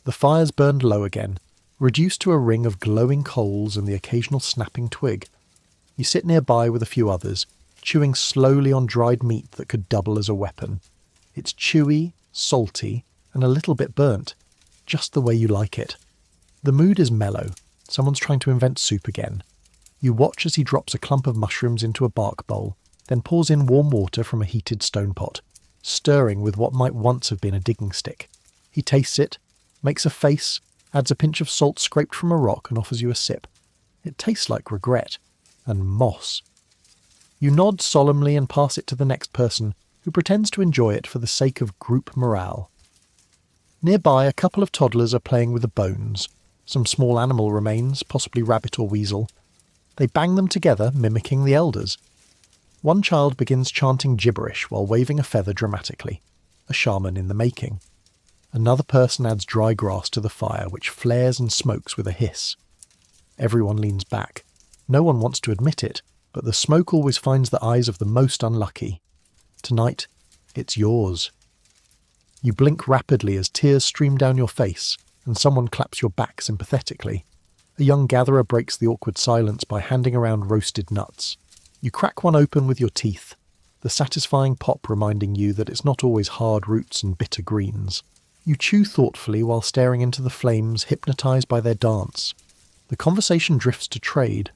The fires burned low again, reduced to a ring of glowing coals and the occasional snapping twig. You sit nearby with a few others, chewing slowly on dried meat that could double as a weapon. It's chewy, salty, and a little bit burnt, just the way you like it. The mood is mellow. Someone's trying to invent soup again. You watch as he drops a clump of mushrooms into a bark bowl, then pours in warm water from a heated stone pot, stirring with what might once have been a digging stick. He tastes it, makes a face, adds a pinch of salt scraped from a rock and offers you a sip. It tastes like regret and moss. You nod solemnly and pass it to the next person, who pretends to enjoy it for the sake of group morale. Nearby, a couple of toddlers are playing with the bones, some small animal remains, possibly rabbit or weasel. They bang them together, mimicking the elders. One child begins chanting gibberish while waving a feather dramatically, a shaman in the making. Another person adds dry grass to the fire, which flares and smokes with a hiss. Everyone leans back. No one wants to admit it, but the smoke always finds the eyes of the most unlucky. Tonight, it's yours. You blink rapidly as tears stream down your face, and someone claps your back sympathetically. A young gatherer breaks the awkward silence by handing around roasted nuts. You crack one open with your teeth, the satisfying pop reminding you that it's not always hard roots and bitter greens. You chew thoughtfully while staring into the flames, hypnotised by their dance. The conversation drifts to trade.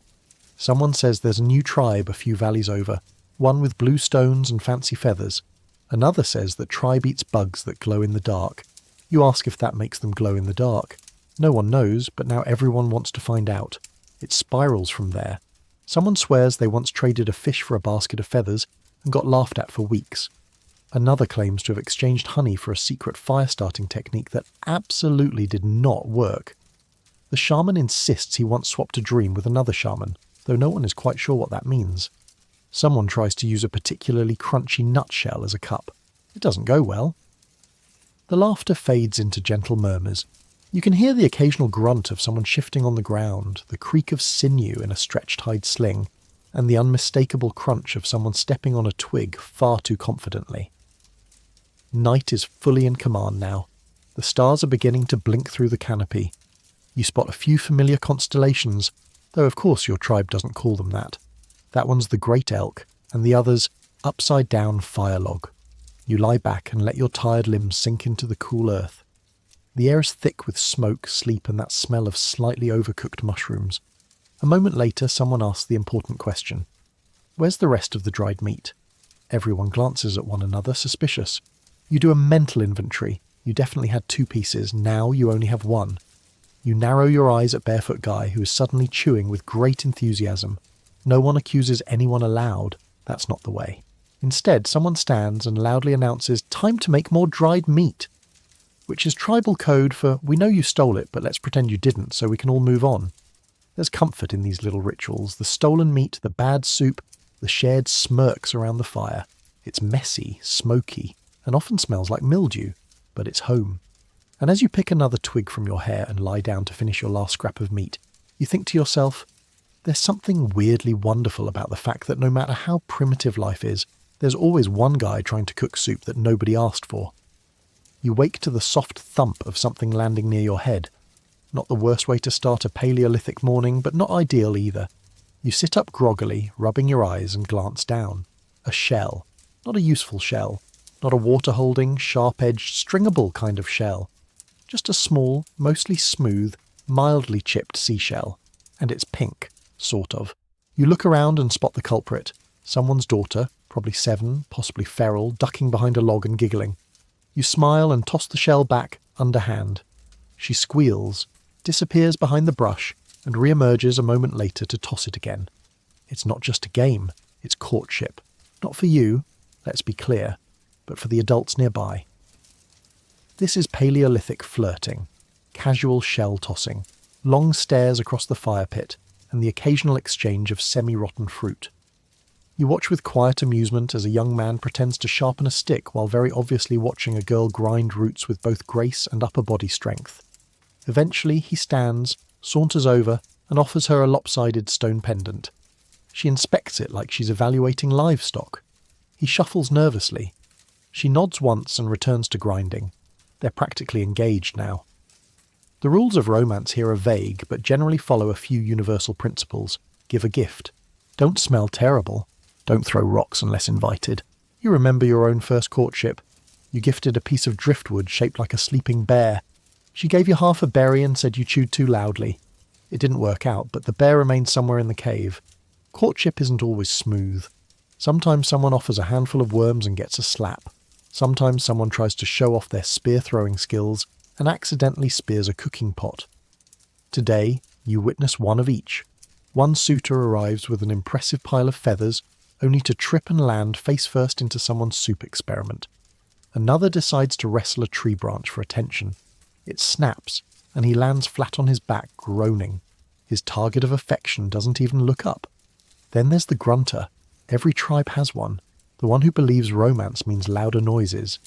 Someone says there's a new tribe a few valleys over, one with blue stones and fancy feathers. Another says that tribe eats bugs that glow in the dark. You ask if that makes them glow in the dark. No one knows, but now everyone wants to find out. It spirals from there. Someone swears they once traded a fish for a basket of feathers and got laughed at for weeks. Another claims to have exchanged honey for a secret fire-starting technique that absolutely did not work. The shaman insists he once swapped a dream with another shaman, though no one is quite sure what that means. Someone tries to use a particularly crunchy nutshell as a cup. It doesn't go well. The laughter fades into gentle murmurs. You can hear the occasional grunt of someone shifting on the ground, the creak of sinew in a stretched hide sling, and the unmistakable crunch of someone stepping on a twig far too confidently. Night is fully in command now. The stars are beginning to blink through the canopy. You spot a few familiar constellations, though of course your tribe doesn't call them that. That one's the Great Elk, and the other's upside-down firelog. You lie back and let your tired limbs sink into the cool earth. The air is thick with smoke, sleep, and that smell of slightly overcooked mushrooms. A moment later, someone asks the important question. Where's the rest of the dried meat? Everyone glances at one another, suspicious. You do a mental inventory. You definitely had 2 pieces. Now you only have 1. You narrow your eyes at Barefoot Guy, who is suddenly chewing with great enthusiasm. No one accuses anyone aloud. That's not the way. Instead, someone stands and loudly announces, "Time to make more dried meat," which is tribal code for, "We know you stole it, but let's pretend you didn't so we can all move on." There's comfort in these little rituals, the stolen meat, the bad soup, the shared smirks around the fire. It's messy, smoky, and often smells like mildew, but it's home. And as you pick another twig from your hair and lie down to finish your last scrap of meat, you think to yourself, there's something weirdly wonderful about the fact that no matter how primitive life is, there's always one guy trying to cook soup that nobody asked for. You wake to the soft thump of something landing near your head. Not the worst way to start a Paleolithic morning, but not ideal either. You sit up groggily, rubbing your eyes, and glance down. A shell. Not a useful shell. Not a water-holding, sharp-edged, stringable kind of shell. Just a small, mostly smooth, mildly chipped seashell. And it's pink, sort of. You look around and spot the culprit. Someone's daughter, probably 7, possibly feral, ducking behind a log and giggling. You smile and toss the shell back, underhand. She squeals, disappears behind the brush, and re-emerges a moment later to toss it again. It's not just a game, it's courtship. Not for you, let's be clear, but for the adults nearby. This is Paleolithic flirting, casual shell tossing, long stares across the fire pit, and the occasional exchange of semi-rotten fruit. You watch with quiet amusement as a young man pretends to sharpen a stick while very obviously watching a girl grind roots with both grace and upper body strength. Eventually he stands, saunters over, and offers her a lopsided stone pendant. She inspects it like she's evaluating livestock. He shuffles nervously. She nods once and returns to grinding. They're practically engaged now. The rules of romance here are vague, but generally follow a few universal principles. Give a gift. Don't smell terrible. Don't throw rocks unless invited. You remember your own first courtship. You gifted a piece of driftwood shaped like a sleeping bear. She gave you half a berry and said you chewed too loudly. It didn't work out, but the bear remained somewhere in the cave. Courtship isn't always smooth. Sometimes someone offers a handful of worms and gets a slap. Sometimes someone tries to show off their spear-throwing skills and accidentally spears a cooking pot. Today, you witness one of each. One suitor arrives with an impressive pile of feathers, only to trip and land face first into someone's soup experiment. Another decides to wrestle a tree branch for attention. It snaps, and he lands flat on his back, groaning. His target of affection doesn't even look up. Then there's the grunter. Every tribe has one, the one who believes romance means louder noises.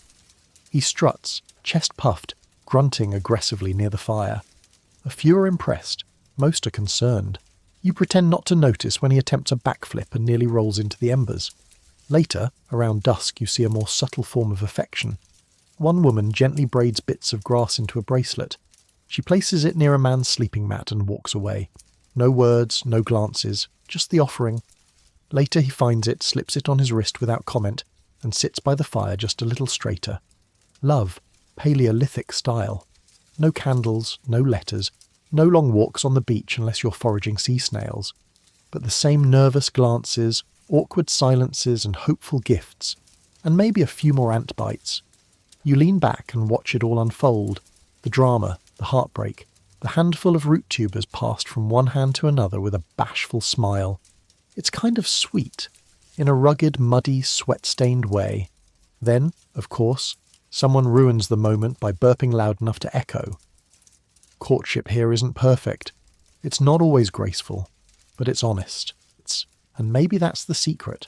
He struts, chest puffed, grunting aggressively near the fire. A few are impressed, most are concerned. You pretend not to notice when he attempts a backflip and nearly rolls into the embers. Later, around dusk, you see a more subtle form of affection. One woman gently braids bits of grass into a bracelet. She places it near a man's sleeping mat and walks away. No words, no glances, just the offering. Later he finds it, slips it on his wrist without comment, and sits by the fire just a little straighter. Love, Paleolithic style. No candles, no letters, no long walks on the beach unless you're foraging sea snails. But the same nervous glances, awkward silences and hopeful gifts. And maybe a few more ant bites. You lean back and watch it all unfold. The drama, the heartbreak, the handful of root tubers passed from one hand to another with a bashful smile. It's kind of sweet, in a rugged, muddy, sweat-stained way. Then, of course, someone ruins the moment by burping loud enough to echo. Courtship here isn't perfect. It's not always graceful, but it's honest. And maybe that's the secret.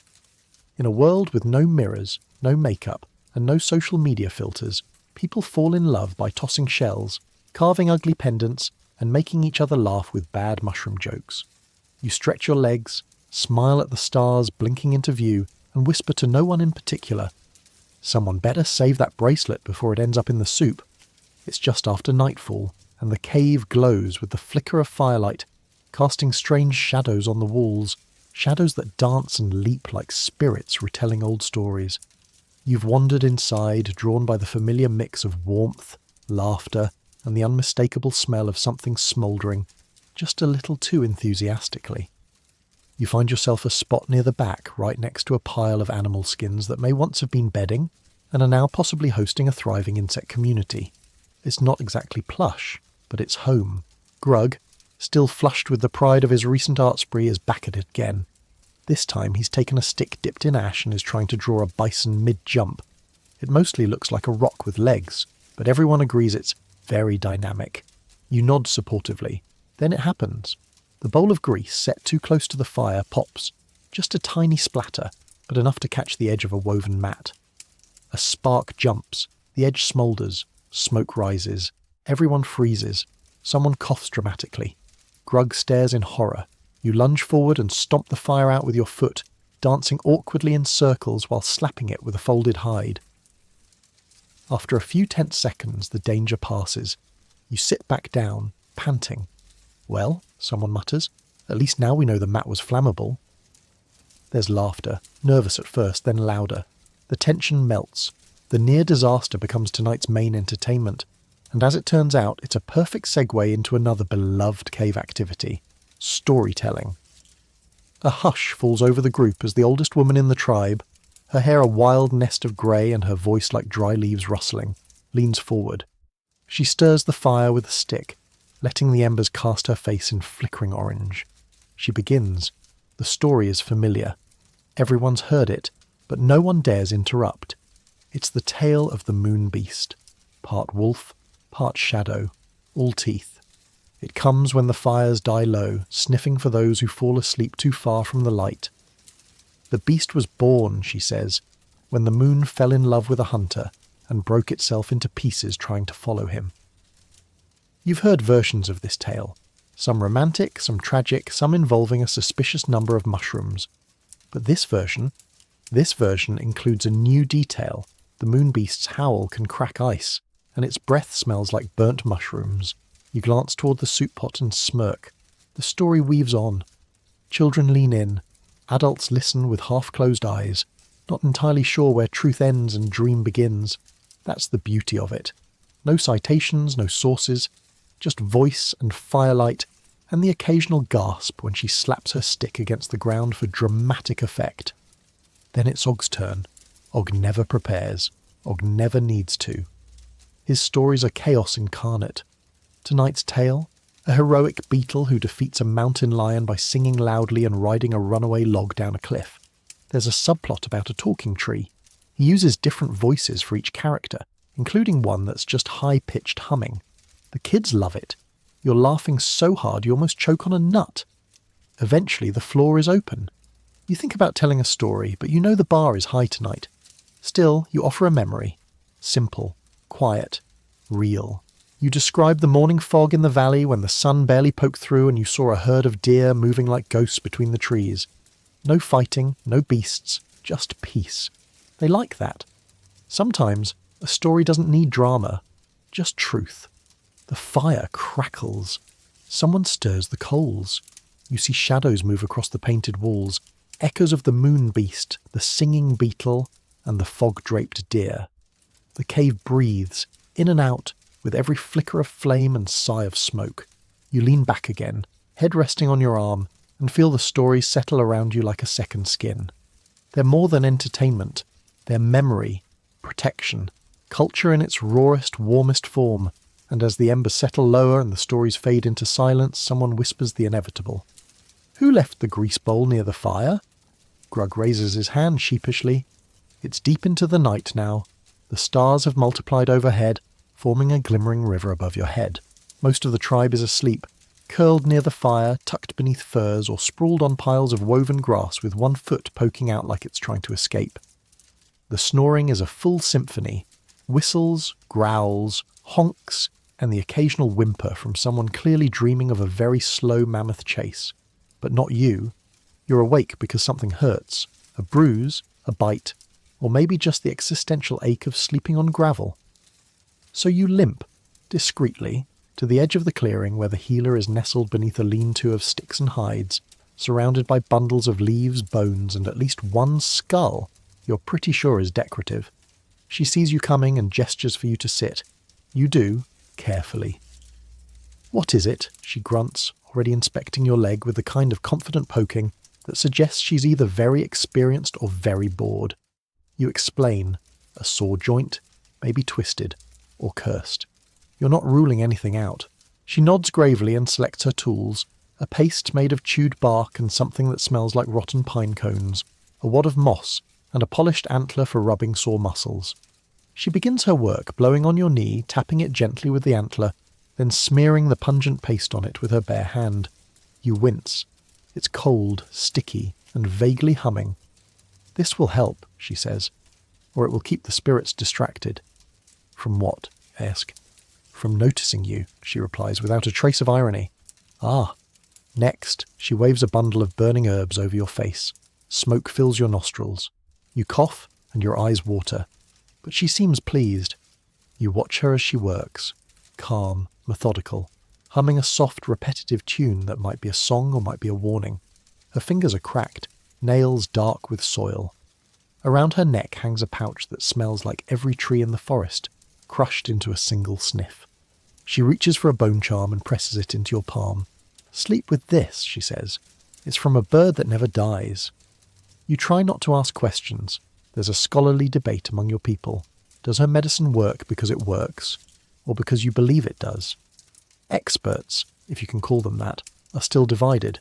In a world with no mirrors, no makeup, and no social media filters, people fall in love by tossing shells, carving ugly pendants, and making each other laugh with bad mushroom jokes. You stretch your legs, smile at the stars blinking into view, and whisper to no one in particular, "Someone better save that bracelet before it ends up in the soup." It's just after nightfall, and the cave glows with the flicker of firelight, casting strange shadows on the walls, shadows that dance and leap like spirits retelling old stories. You've wandered inside, drawn by the familiar mix of warmth, laughter, and the unmistakable smell of something smouldering, just a little too enthusiastically. You find yourself a spot near the back, right next to a pile of animal skins that may once have been bedding, and are now possibly hosting a thriving insect community. It's not exactly plush, but it's home. Grug, still flushed with the pride of his recent art spree, is back at it again. This time he's taken a stick dipped in ash and is trying to draw a bison mid-jump. It mostly looks like a rock with legs, but everyone agrees it's very dynamic. You nod supportively. Then it happens. The bowl of grease set too close to the fire pops. Just a tiny splatter, but enough to catch the edge of a woven mat. A spark jumps. The edge smoulders. Smoke rises. Everyone freezes. Someone coughs dramatically. Grug stares in horror. You lunge forward and stomp the fire out with your foot, dancing awkwardly in circles while slapping it with a folded hide. After a few tense seconds, the danger passes. You sit back down, panting. "Well," someone mutters, "at least now we know the mat was flammable." There's laughter, nervous at first, then louder. The tension melts. The near disaster becomes tonight's main entertainment. And as it turns out, it's a perfect segue into another beloved cave activity. Storytelling. A hush falls over the group as the oldest woman in the tribe, her hair a wild nest of grey and her voice like dry leaves rustling, leans forward. She stirs the fire with a stick, letting the embers cast her face in flickering orange. She begins. The story is familiar. Everyone's heard it, but no one dares interrupt. It's the tale of the moon beast. Part wolf, part shadow, all teeth. It comes when the fires die low, sniffing for those who fall asleep too far from the light. The beast was born, she says, when the moon fell in love with a hunter and broke itself into pieces trying to follow him. You've heard versions of this tale, some romantic, some tragic, some involving a suspicious number of mushrooms. But this version includes a new detail. The moon beast's howl can crack ice, and its breath smells like burnt mushrooms. You glance toward the soup pot and smirk. The story weaves on. Children lean in. Adults listen with half-closed eyes, not entirely sure where truth ends and dream begins. That's the beauty of it. No citations, no sources, just voice and firelight, and the occasional gasp when she slaps her stick against the ground for dramatic effect. Then it's Og's turn. Og never prepares. Og never needs to. His stories are chaos incarnate. Tonight's tale, a heroic beetle who defeats a mountain lion by singing loudly and riding a runaway log down a cliff. There's a subplot about a talking tree. He uses different voices for each character, including one that's just high-pitched humming. The kids love it. You're laughing so hard you almost choke on a nut. Eventually, the floor is open. You think about telling a story, but you know the bar is high tonight. Still, you offer a memory. Simple, quiet, real. You describe the morning fog in the valley when the sun barely poked through and you saw a herd of deer moving like ghosts between the trees. No fighting, no beasts, just peace. They like that. Sometimes, a story doesn't need drama, just truth. The fire crackles. Someone stirs the coals. You see shadows move across the painted walls, echoes of the moon beast, the singing beetle, and the fog-draped deer. The cave breathes, in and out, with every flicker of flame and sigh of smoke. You lean back again, head resting on your arm, and feel the stories settle around you like a second skin. They're more than entertainment. They're memory, protection, culture in its rawest, warmest form, and as the embers settle lower and the stories fade into silence, someone whispers the inevitable. "Who left the grease bowl near the fire?" Grug raises his hand sheepishly. It's deep into the night now. The stars have multiplied overhead, forming a glimmering river above your head. Most of the tribe is asleep, curled near the fire, tucked beneath furs, or sprawled on piles of woven grass with one foot poking out like it's trying to escape. The snoring is a full symphony. Whistles, growls, honks, and the occasional whimper from someone clearly dreaming of a very slow mammoth chase. But not you. You're awake because something hurts. A bruise, a bite, or maybe just the existential ache of sleeping on gravel. So you limp, discreetly, to the edge of the clearing where the healer is nestled beneath a lean-to of sticks and hides, surrounded by bundles of leaves, bones, and at least one skull you're pretty sure is decorative. She sees you coming and gestures for you to sit. You do, carefully. "What is it?" she grunts, already inspecting your leg with the kind of confident poking that suggests she's either very experienced or very bored. You explain. A sore joint, maybe twisted, or cursed. You're not ruling anything out. She nods gravely and selects her tools, a paste made of chewed bark and something that smells like rotten pine cones, a wad of moss, and a polished antler for rubbing sore muscles. She begins her work, blowing on your knee, tapping it gently with the antler, then smearing the pungent paste on it with her bare hand. You wince. It's cold, sticky, and vaguely humming. "This will help," she says, "or it will keep the spirits distracted." "From what?" I ask. "From noticing you," she replies without a trace of irony. "Ah." Next, she waves a bundle of burning herbs over your face. Smoke fills your nostrils. You cough, and your eyes water. But she seems pleased. You watch her as she works, calm, methodical, humming a soft, repetitive tune that might be a song or might be a warning. Her fingers are cracked, nails dark with soil. Around her neck hangs a pouch that smells like every tree in the forest, crushed into a single sniff. She reaches for a bone charm and presses it into your palm. "Sleep with this," she says. "It's from a bird that never dies." You try not to ask questions. There's a scholarly debate among your people. Does her medicine work because it works, or because you believe it does? Experts, if you can call them that, are still divided.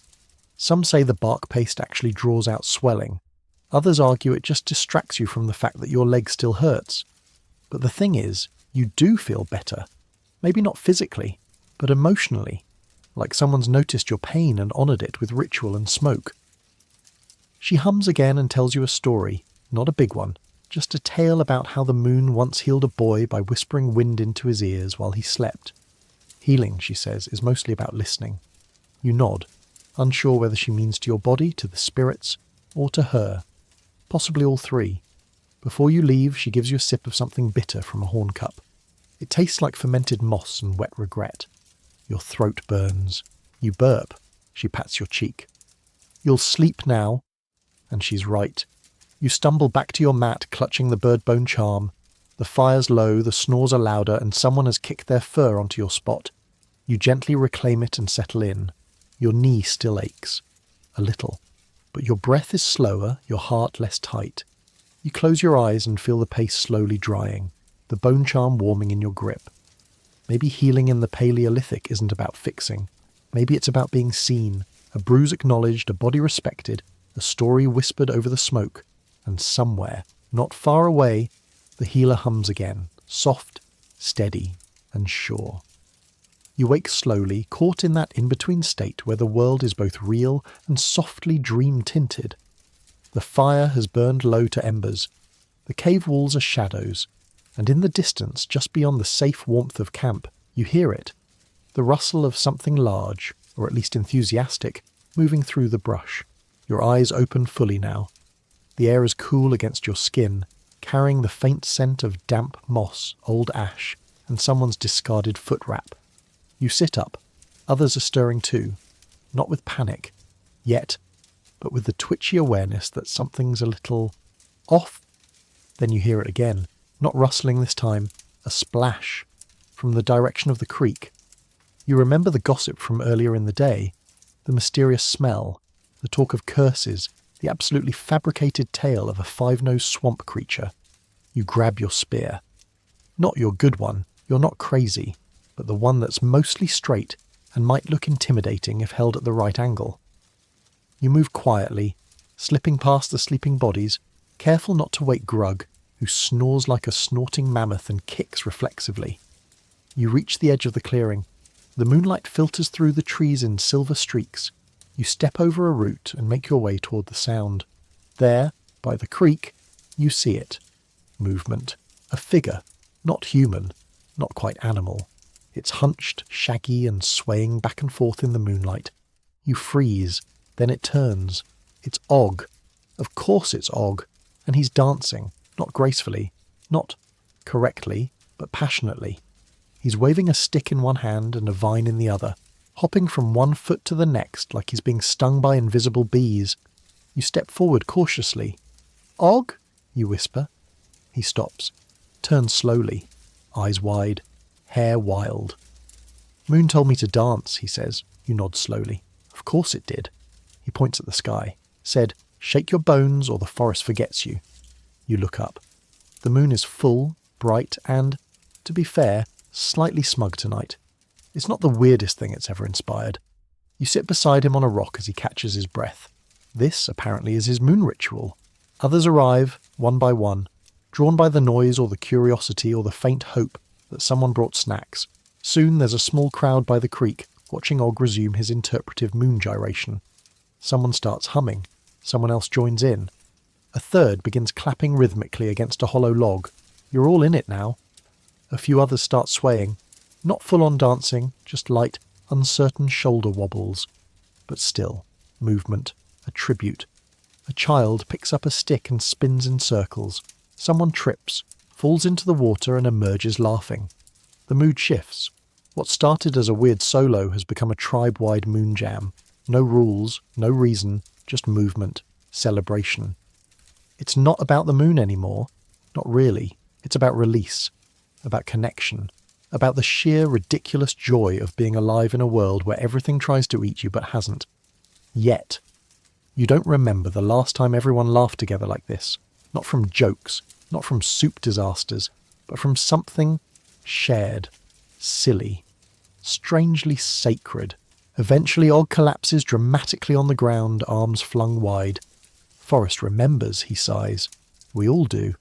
Some say the bark paste actually draws out swelling. Others argue it just distracts you from the fact that your leg still hurts. But the thing is, you do feel better. Maybe not physically, but emotionally, like someone's noticed your pain and honoured it with ritual and smoke. She hums again and tells you a story, not a big one, just a tale about how the moon once healed a boy by whispering wind into his ears while he slept. Healing, she says, is mostly about listening. You nod, unsure whether she means to your body, to the spirits, or to her. Possibly all three. Before you leave, she gives you a sip of something bitter from a horn cup. It tastes like fermented moss and wet regret. Your throat burns. You burp. She pats your cheek. "You'll sleep now." And she's right. You stumble back to your mat, clutching the bird bone charm. The fire's low, the snores are louder, and someone has kicked their fur onto your spot. You gently reclaim it and settle in. Your knee still aches. A little. But your breath is slower, your heart less tight. You close your eyes and feel the pace slowly drying, the bone charm warming in your grip. Maybe healing in the Paleolithic isn't about fixing. Maybe it's about being seen, a bruise acknowledged, a body respected, a story whispered over the smoke, and somewhere, not far away, the healer hums again, soft, steady, and sure. You wake slowly, caught in that in-between state where the world is both real and softly dream-tinted. The fire has burned low to embers. The cave walls are shadows, and in the distance, just beyond the safe warmth of camp, you hear it, the rustle of something large, or at least enthusiastic, moving through the brush. Your eyes open fully now. The air is cool against your skin, carrying the faint scent of damp moss, old ash, and someone's discarded foot wrap. You sit up. Others are stirring too, not with panic, yet, but with the twitchy awareness that something's a little off. Then you hear it again, not rustling this time, a splash, from the direction of the creek. You remember the gossip from earlier in the day, the mysterious smell, the talk of curses, the absolutely fabricated tale of a five-nosed swamp creature. You grab your spear. Not your good one, you're not crazy, but the one that's mostly straight and might look intimidating if held at the right angle. You move quietly, slipping past the sleeping bodies, careful not to wake Grug, who snores like a snorting mammoth and kicks reflexively. You reach the edge of the clearing. The moonlight filters through the trees in silver streaks. You step over a root and make your way toward the sound. There, by the creek, you see it. Movement. A figure. Not human. Not quite animal. It's hunched, shaggy, and swaying back and forth in the moonlight. You freeze. Then it turns. It's Og. Of course it's Og. And he's dancing. Not gracefully. Not correctly, but passionately. He's waving a stick in one hand and a vine in the other, hopping from one foot to the next like he's being stung by invisible bees. You step forward cautiously. Og? You whisper. He stops, turns slowly, eyes wide, hair wild. Moon told me to dance, he says. You nod slowly. Of course it did. He points at the sky. Said, shake your bones or the forest forgets you. You look up. The moon is full, bright, and, to be fair, slightly smug tonight. It's not the weirdest thing it's ever inspired. You sit beside him on a rock as he catches his breath. This, apparently, is his moon ritual. Others arrive, one by one, drawn by the noise or the curiosity or the faint hope that someone brought snacks. Soon there's a small crowd by the creek, watching Og resume his interpretive moon gyration. Someone starts humming. Someone else joins in. A third begins clapping rhythmically against a hollow log. You're all in it now. A few others start swaying. Not full-on dancing, just light, uncertain shoulder wobbles. But still, movement, a tribute. A child picks up a stick and spins in circles. Someone trips, falls into the water and emerges laughing. The mood shifts. What started as a weird solo has become a tribe-wide moon jam. No rules, no reason, just movement, celebration. It's not about the moon anymore. Not really. It's about release, about connection, about the sheer ridiculous joy of being alive in a world where everything tries to eat you but hasn't. Yet. You don't remember the last time everyone laughed together like this. Not from jokes, not from soup disasters, but from something shared, silly, strangely sacred. Eventually Og collapses dramatically on the ground, arms flung wide. Forrest remembers, he sighs. We all do.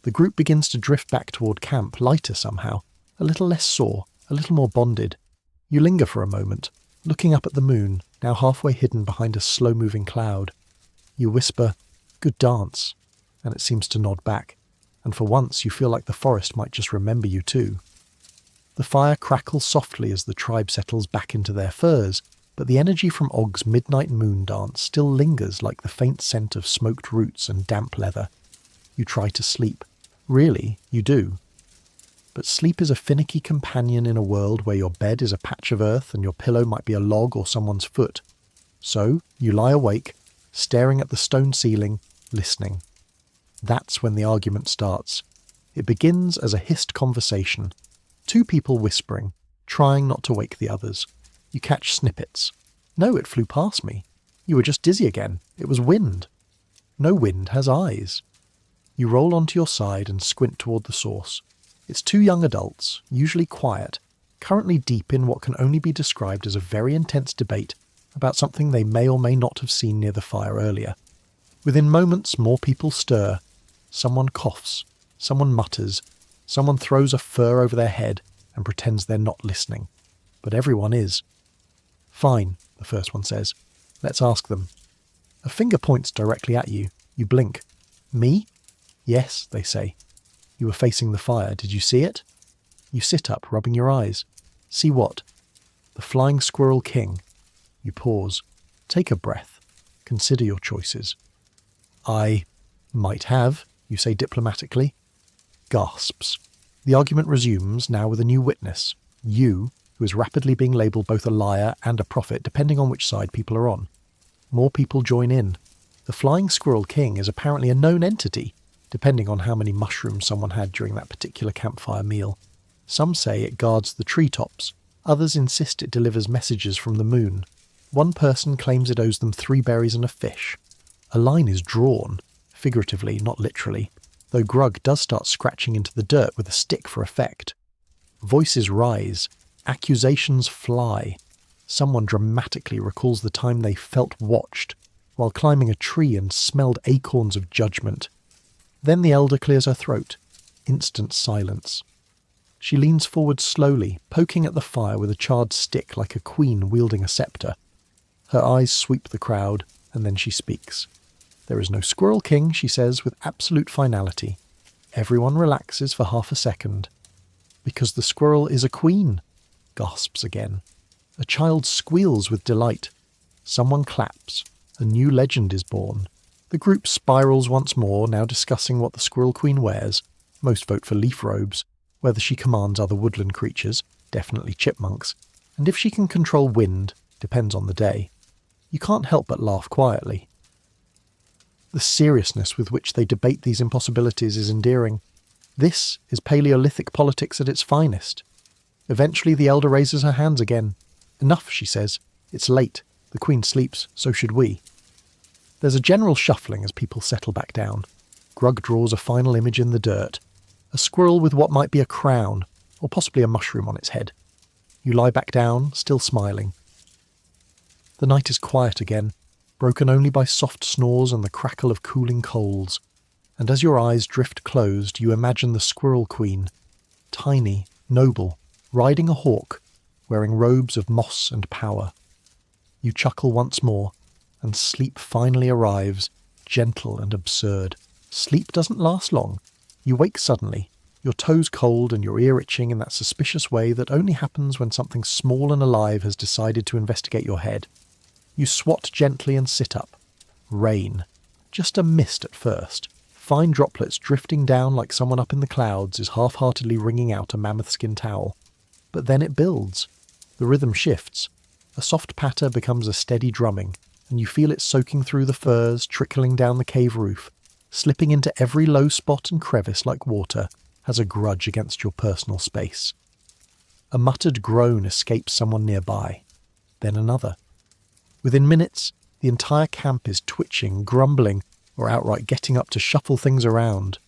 The group begins to drift back toward camp, lighter somehow, a little less sore, a little more bonded. You linger for a moment, looking up at the moon, now halfway hidden behind a slow-moving cloud. You whisper, good dance, and it seems to nod back, and for once you feel like the forest might just remember you too. The fire crackles softly as the tribe settles back into their furs, but the energy from Og's midnight moon dance still lingers like the faint scent of smoked roots and damp leather. You try to sleep. Really, you do. But sleep is a finicky companion in a world where your bed is a patch of earth and your pillow might be a log or someone's foot. So, you lie awake, staring at the stone ceiling, listening. That's when the argument starts. It begins as a hissed conversation. Two people whispering, trying not to wake the others. You catch snippets. No, it flew past me. You were just dizzy again. It was wind. No wind has eyes. You roll onto your side and squint toward the source. It's two young adults, usually quiet, currently deep in what can only be described as a very intense debate about something they may or may not have seen near the fire earlier. Within moments, more people stir. Someone coughs, someone mutters, someone throws a fur over their head and pretends they're not listening. But everyone is. "Fine," the first one says. "Let's ask them." A finger points directly at you. You blink. "Me?" "Yes," they say. "You were facing the fire. Did you see it?" You sit up, rubbing your eyes. "See what?" "The flying squirrel king." You pause. Take a breath. Consider your choices. "I might have," you say diplomatically. Gasps. The argument resumes, now with a new witness. You, who is rapidly being labelled both a liar and a prophet, depending on which side people are on. More people join in. The flying squirrel king is apparently a known entity, depending on how many mushrooms someone had during that particular campfire meal. Some say it guards the treetops. Others insist it delivers messages from the moon. One person claims it owes them 3 berries and a fish. A line is drawn, figuratively, not literally, though Grug does start scratching into the dirt with a stick for effect. Voices rise. Accusations fly. Someone dramatically recalls the time they felt watched, while climbing a tree and smelled acorns of judgment. Then the elder clears her throat. Instant silence. She leans forward slowly, poking at the fire with a charred stick like a queen wielding a sceptre. Her eyes sweep the crowd, and then she speaks. "There is no Squirrel King," she says with absolute finality. Everyone relaxes for half a second. "Because the squirrel is a queen," gasps again. A child squeals with delight. Someone claps. A new legend is born. The group spirals once more, now discussing what the Squirrel Queen wears. Most vote for leaf robes. Whether she commands other woodland creatures, definitely chipmunks, and if she can control wind, depends on the day. You can't help but laugh quietly. The seriousness with which they debate these impossibilities is endearing. This is Paleolithic politics at its finest. Eventually the elder raises her hands again. "Enough," she says. "It's late. The queen sleeps, so should we." There's a general shuffling as people settle back down. Grug draws a final image in the dirt. A squirrel with what might be a crown, or possibly a mushroom on its head. You lie back down, still smiling. The night is quiet again, broken only by soft snores and the crackle of cooling coals. And as your eyes drift closed, you imagine the Squirrel Queen, tiny, noble, riding a hawk, wearing robes of moss and power. You chuckle once more, and sleep finally arrives, gentle and absurd. Sleep doesn't last long. You wake suddenly, your toes cold and your ear itching in that suspicious way that only happens when something small and alive has decided to investigate your head. You swat gently and sit up. Rain. Just a mist at first. Fine droplets drifting down like someone up in the clouds is half-heartedly wringing out a mammoth skin towel. But then it builds. The rhythm shifts. A soft patter becomes a steady drumming, and you feel it soaking through the firs, trickling down the cave roof, slipping into every low spot and crevice like water, has a grudge against your personal space. A muttered groan escapes someone nearby. Then another. Within minutes, the entire camp is twitching, grumbling, or outright getting up to shuffle things around.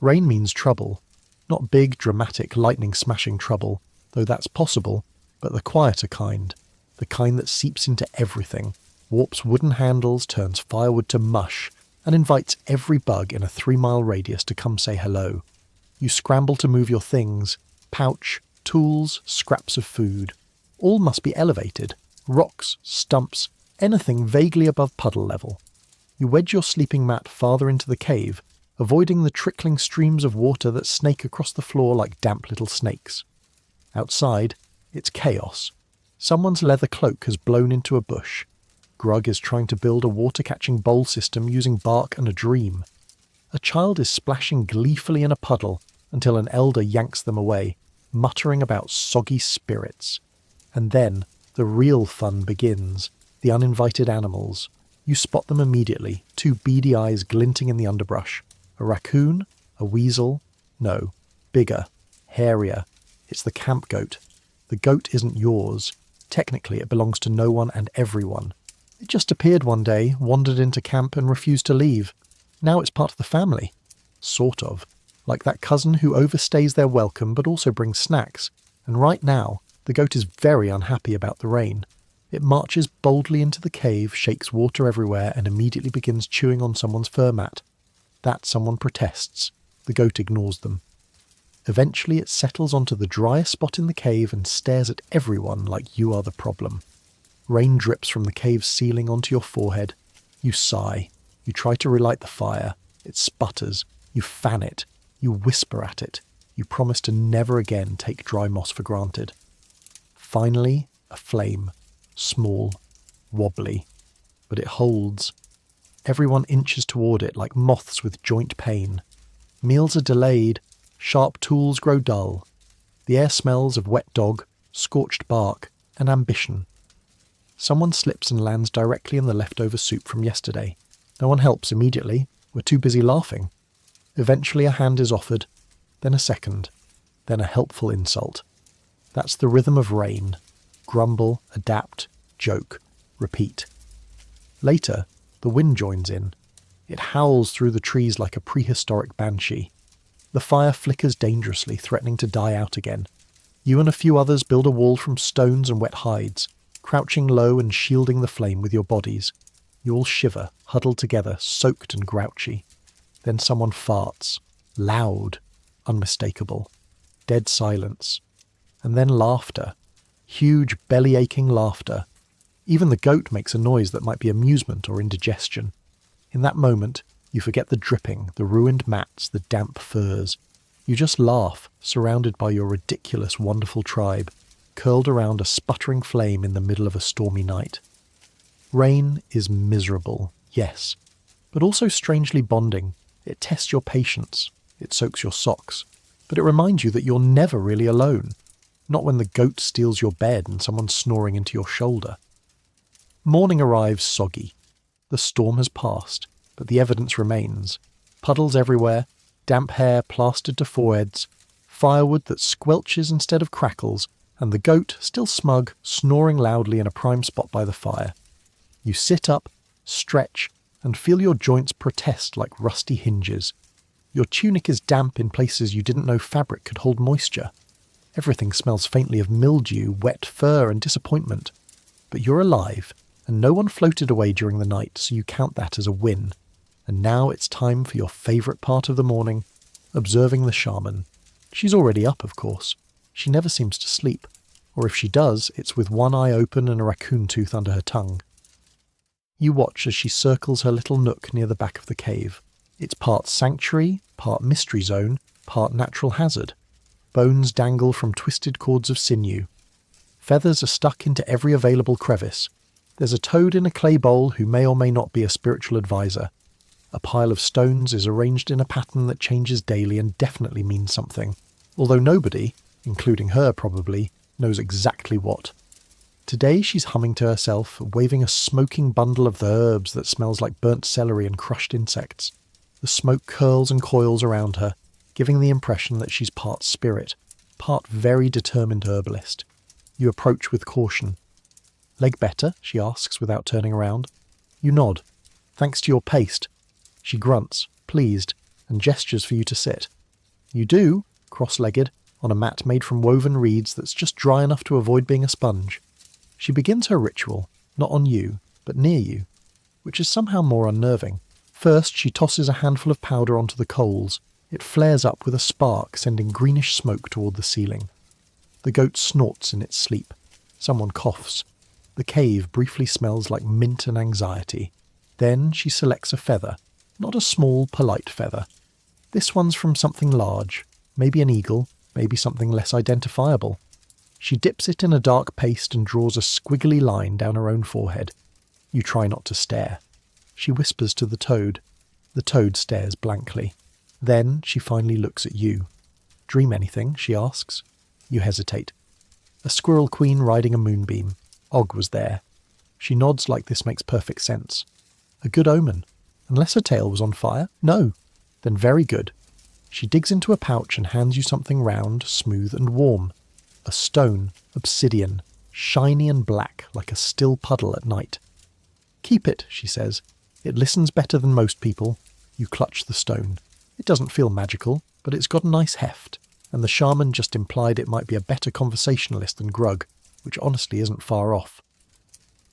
Rain means trouble. Not big, dramatic, lightning-smashing trouble, though that's possible, but the quieter kind. The kind that seeps into everything, warps wooden handles, turns firewood to mush, and invites every bug in a 3-mile radius to come say hello. You scramble to move your things, pouch, tools, scraps of food. All must be elevated. Rocks, stumps, anything vaguely above puddle level. You wedge your sleeping mat farther into the cave, avoiding the trickling streams of water that snake across the floor like damp little snakes. Outside, it's chaos. Someone's leather cloak has blown into a bush. Grug is trying to build a water-catching bowl system using bark and a dream. A child is splashing gleefully in a puddle until an elder yanks them away, muttering about soggy spirits. And then the real fun begins. The uninvited animals. You spot them immediately, 2 beady eyes glinting in the underbrush. A raccoon? A weasel? No. Bigger. Hairier. It's the camp goat. The goat isn't yours. Technically, it belongs to no one and everyone. It just appeared one day, wandered into camp and refused to leave. Now it's part of the family. Sort of. Like that cousin who overstays their welcome but also brings snacks. And right now, the goat is very unhappy about the rain. It marches boldly into the cave, shakes water everywhere, and immediately begins chewing on someone's fur mat. That someone protests. The goat ignores them. Eventually it settles onto the driest spot in the cave and stares at everyone like you are the problem. Rain drips from the cave's ceiling onto your forehead. You sigh. You try to relight the fire. It sputters. You fan it. You whisper at it. You promise to never again take dry moss for granted. Finally, a flame. Small. Wobbly. But it holds. Everyone inches toward it like moths with joint pain. Meals are delayed. Sharp tools grow dull. The air smells of wet dog, scorched bark, and ambition. Someone slips and lands directly in the leftover soup from yesterday. No one helps immediately. We're too busy laughing. Eventually a hand is offered, then a second, then a helpful insult. That's the rhythm of rain. Grumble, adapt, joke, repeat. Later, the wind joins in. It howls through the trees like a prehistoric banshee. The fire flickers dangerously, threatening to die out again. You and a few others build a wall from stones and wet hides, crouching low and shielding the flame with your bodies. You all shiver, huddled together, soaked and grouchy. Then someone farts. Loud. Unmistakable. Dead silence. And then laughter. Huge, belly-aching laughter. Even the goat makes a noise that might be amusement or indigestion. In that moment, you forget the dripping, the ruined mats, the damp furs. You just laugh, surrounded by your ridiculous, wonderful tribe, curled around a sputtering flame in the middle of a stormy night. Rain is miserable, yes, but also strangely bonding. It tests your patience. It soaks your socks. But it reminds you that you're never really alone. Not when the goat steals your bed and someone's snoring into your shoulder. Morning arrives soggy. The storm has passed, but the evidence remains. Puddles everywhere, damp hair plastered to foreheads, firewood that squelches instead of crackles, and the goat, still smug, snoring loudly in a prime spot by the fire. You sit up, stretch, and feel your joints protest like rusty hinges. Your tunic is damp in places you didn't know fabric could hold moisture. Everything smells faintly of mildew, wet fur, and disappointment. But you're alive, and no one floated away during the night, so you count that as a win. And now it's time for your favourite part of the morning, observing the shaman. She's already up, of course. She never seems to sleep, or if she does, it's with one eye open and a raccoon tooth under her tongue. You watch as she circles her little nook near the back of the cave. It's part sanctuary, part mystery zone, part natural hazard. Bones dangle from twisted cords of sinew. Feathers are stuck into every available crevice. There's a toad in a clay bowl who may or may not be a spiritual advisor. A pile of stones is arranged in a pattern that changes daily and definitely means something, although nobody, including her probably, knows exactly what. Today she's humming to herself, waving a smoking bundle of the herbs that smells like burnt celery and crushed insects. The smoke curls and coils around her, giving the impression that she's part spirit, part very determined herbalist. You approach with caution. "Leg better?" she asks without turning around. You nod. "Thanks to your paste." She grunts, pleased, and gestures for you to sit. You do, cross-legged, on a mat made from woven reeds that's just dry enough to avoid being a sponge. She begins her ritual, not on you, but near you, which is somehow more unnerving. First, she tosses a handful of powder onto the coals. It flares up with a spark, sending greenish smoke toward the ceiling. The goat snorts in its sleep. Someone coughs. The cave briefly smells like mint and anxiety. Then she selects a feather, not a small, polite feather. This one's from something large, maybe an eagle, maybe something less identifiable. She dips it in a dark paste and draws a squiggly line down her own forehead. You try not to stare. She whispers to the toad. The toad stares blankly. Then she finally looks at you. "Dream anything?" she asks. You hesitate. A squirrel queen riding a moonbeam. Og was there. She nods like this makes perfect sense. A good omen. Unless her tail was on fire? No. Then very good. She digs into a pouch and hands you something round, smooth and warm. A stone, obsidian, shiny and black like a still puddle at night. "Keep it," she says. "It listens better than most people." You clutch the stone. It doesn't feel magical, but it's got a nice heft, and the shaman just implied it might be a better conversationalist than Grug, which honestly isn't far off.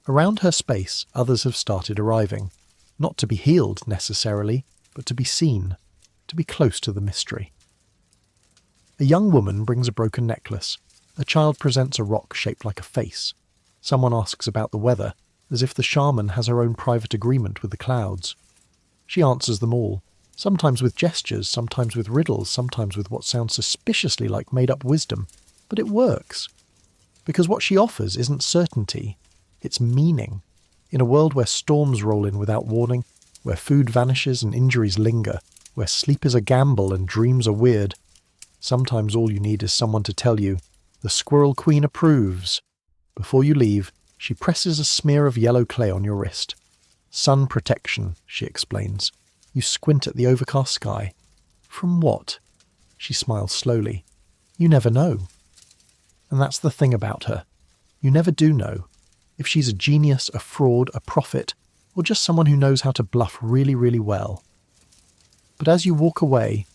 Around her space, others have started arriving. Not to be healed, necessarily, but to be seen, to be close to the mystery. A young woman brings a broken necklace. A child presents a rock shaped like a face. Someone asks about the weather, as if the shaman has her own private agreement with the clouds. She answers them all, sometimes with gestures, sometimes with riddles, sometimes with what sounds suspiciously like made-up wisdom. But it works. Because what she offers isn't certainty, it's meaning. In a world where storms roll in without warning, where food vanishes and injuries linger, where sleep is a gamble and dreams are weird, sometimes all you need is someone to tell you, "The Squirrel Queen approves." Before you leave, she presses a smear of yellow clay on your wrist. Sun protection, she explains. You squint at the overcast sky. From what? She smiles slowly. You never know. And that's the thing about her. You never do know. If she's a genius, a fraud, a prophet, or just someone who knows how to bluff really, really well. But as you walk away,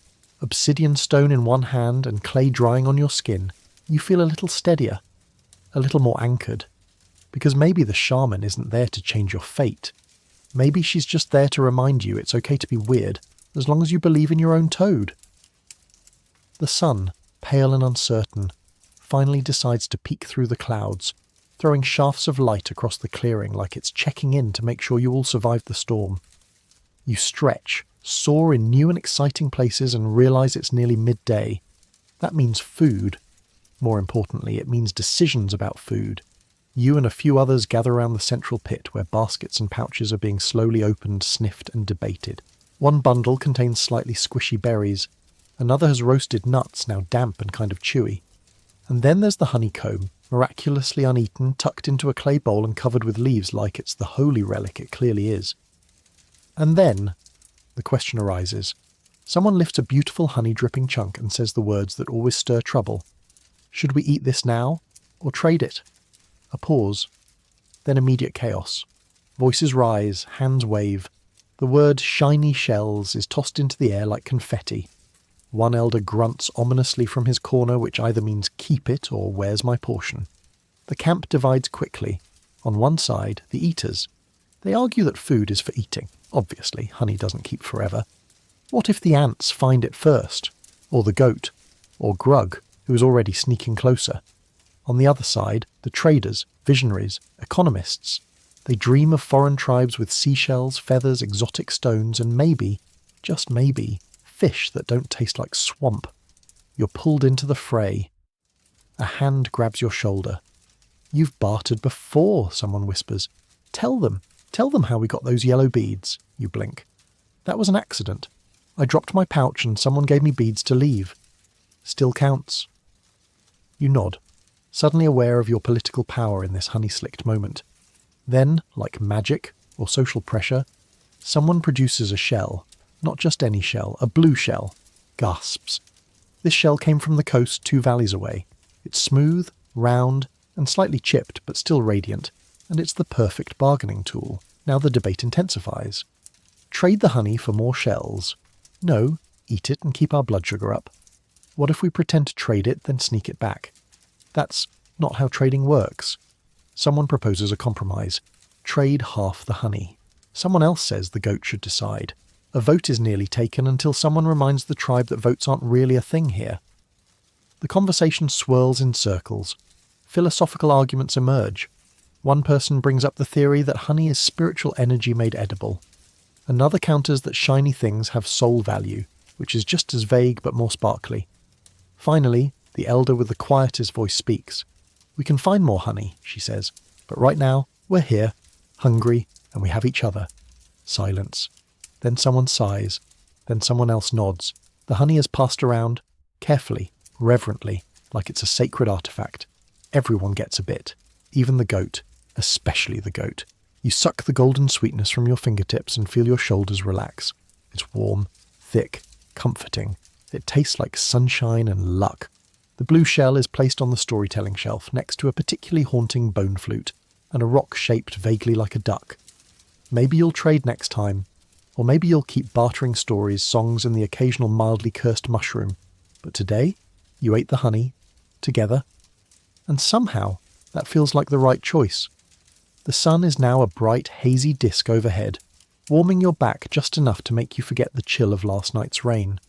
obsidian stone in one hand and clay drying on your skin, you feel a little steadier, a little more anchored. Because maybe the shaman isn't there to change your fate. Maybe she's just there to remind you it's okay to be weird, as long as you believe in your own toad. The sun, pale and uncertain, finally decides to peek through the clouds, throwing shafts of light across the clearing like it's checking in to make sure you all survived the storm. You stretch, soar in new and exciting places and realise it's nearly midday. That means food. More importantly, it means decisions about food. You and a few others gather around the central pit where baskets and pouches are being slowly opened, sniffed and debated. One bundle contains slightly squishy berries. Another has roasted nuts, now damp and kind of chewy. And then there's the honeycomb, miraculously uneaten, tucked into a clay bowl and covered with leaves like it's the holy relic it clearly is. And then, the question arises. Someone lifts a beautiful honey-dripping chunk and says the words that always stir trouble. Should we eat this now, or trade it? A pause. Then immediate chaos. Voices rise, hands wave. The word shiny shells is tossed into the air like confetti. One elder grunts ominously from his corner, which either means keep it or where's my portion. The camp divides quickly. On one side, the eaters. They argue that food is for eating. Obviously, honey doesn't keep forever. What if the ants find it first? Or the goat? Or Grug, who is already sneaking closer? On the other side, the traders, visionaries, economists. They dream of foreign tribes with seashells, feathers, exotic stones, and maybe, just maybe, fish that don't taste like swamp. You're pulled into the fray. A hand grabs your shoulder. You've bartered before, someone whispers. Tell them how we got those yellow beads, you blink. That was an accident. I dropped my pouch and someone gave me beads to leave. Still counts. You nod, suddenly aware of your political power in this honey-slicked moment. Then, like magic or social pressure, someone produces a shell. Not just any shell, a blue shell. Gasps. This shell came from the coast 2 valleys away. It's smooth, round, and slightly chipped, but still radiant, and it's the perfect bargaining tool. Now the debate intensifies. Trade the honey for more shells. No, eat it and keep our blood sugar up. What if we pretend to trade it, then sneak it back? That's not how trading works. Someone proposes a compromise. Trade half the honey. Someone else says the goat should decide. A vote is nearly taken until someone reminds the tribe that votes aren't really a thing here. The conversation swirls in circles. Philosophical arguments emerge. One person brings up the theory that honey is spiritual energy made edible. Another counters that shiny things have soul value, which is just as vague but more sparkly. Finally, the elder with the quietest voice speaks. We can find more honey, she says, but right now, we're here, hungry, and we have each other. Silence. Then someone sighs. Then someone else nods. The honey is passed around, carefully, reverently, like it's a sacred artifact. Everyone gets a bit. Even the goat. Especially the goat. You suck the golden sweetness from your fingertips and feel your shoulders relax. It's warm, thick, comforting. It tastes like sunshine and luck. The blue shell is placed on the storytelling shelf next to a particularly haunting bone flute and a rock shaped vaguely like a duck. Maybe you'll trade next time, or maybe you'll keep bartering stories, songs, and the occasional mildly cursed mushroom. But today, you ate the honey, together, and somehow that feels like the right choice. The sun is now a bright, hazy disk overhead, warming your back just enough to make you forget the chill of last night's rain.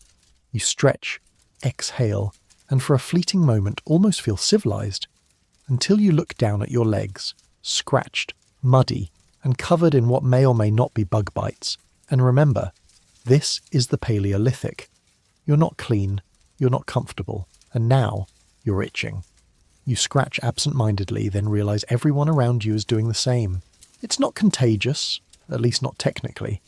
You stretch, exhale, and for a fleeting moment almost feel civilized, until you look down at your legs, scratched, muddy, and covered in what may or may not be bug bites. And remember, this is the Paleolithic. You're not clean, you're not comfortable, and now you're itching. You scratch absent-mindedly, then realise everyone around you is doing the same. It's not contagious, at least not technically,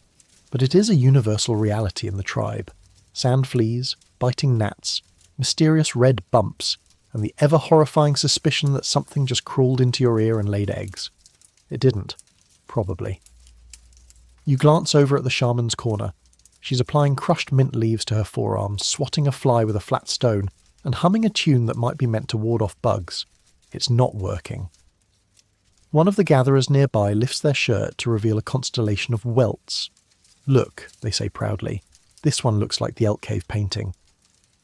but it is a universal reality in the tribe. Sand fleas, biting gnats, mysterious red bumps, and the ever-horrifying suspicion that something just crawled into your ear and laid eggs. It didn't. Probably. You glance over at the shaman's corner. She's applying crushed mint leaves to her forearms, swatting a fly with a flat stone, and humming a tune that might be meant to ward off bugs. It's not working. One of the gatherers nearby lifts their shirt to reveal a constellation of welts. "Look," they say proudly, "this one looks like the Elk Cave painting."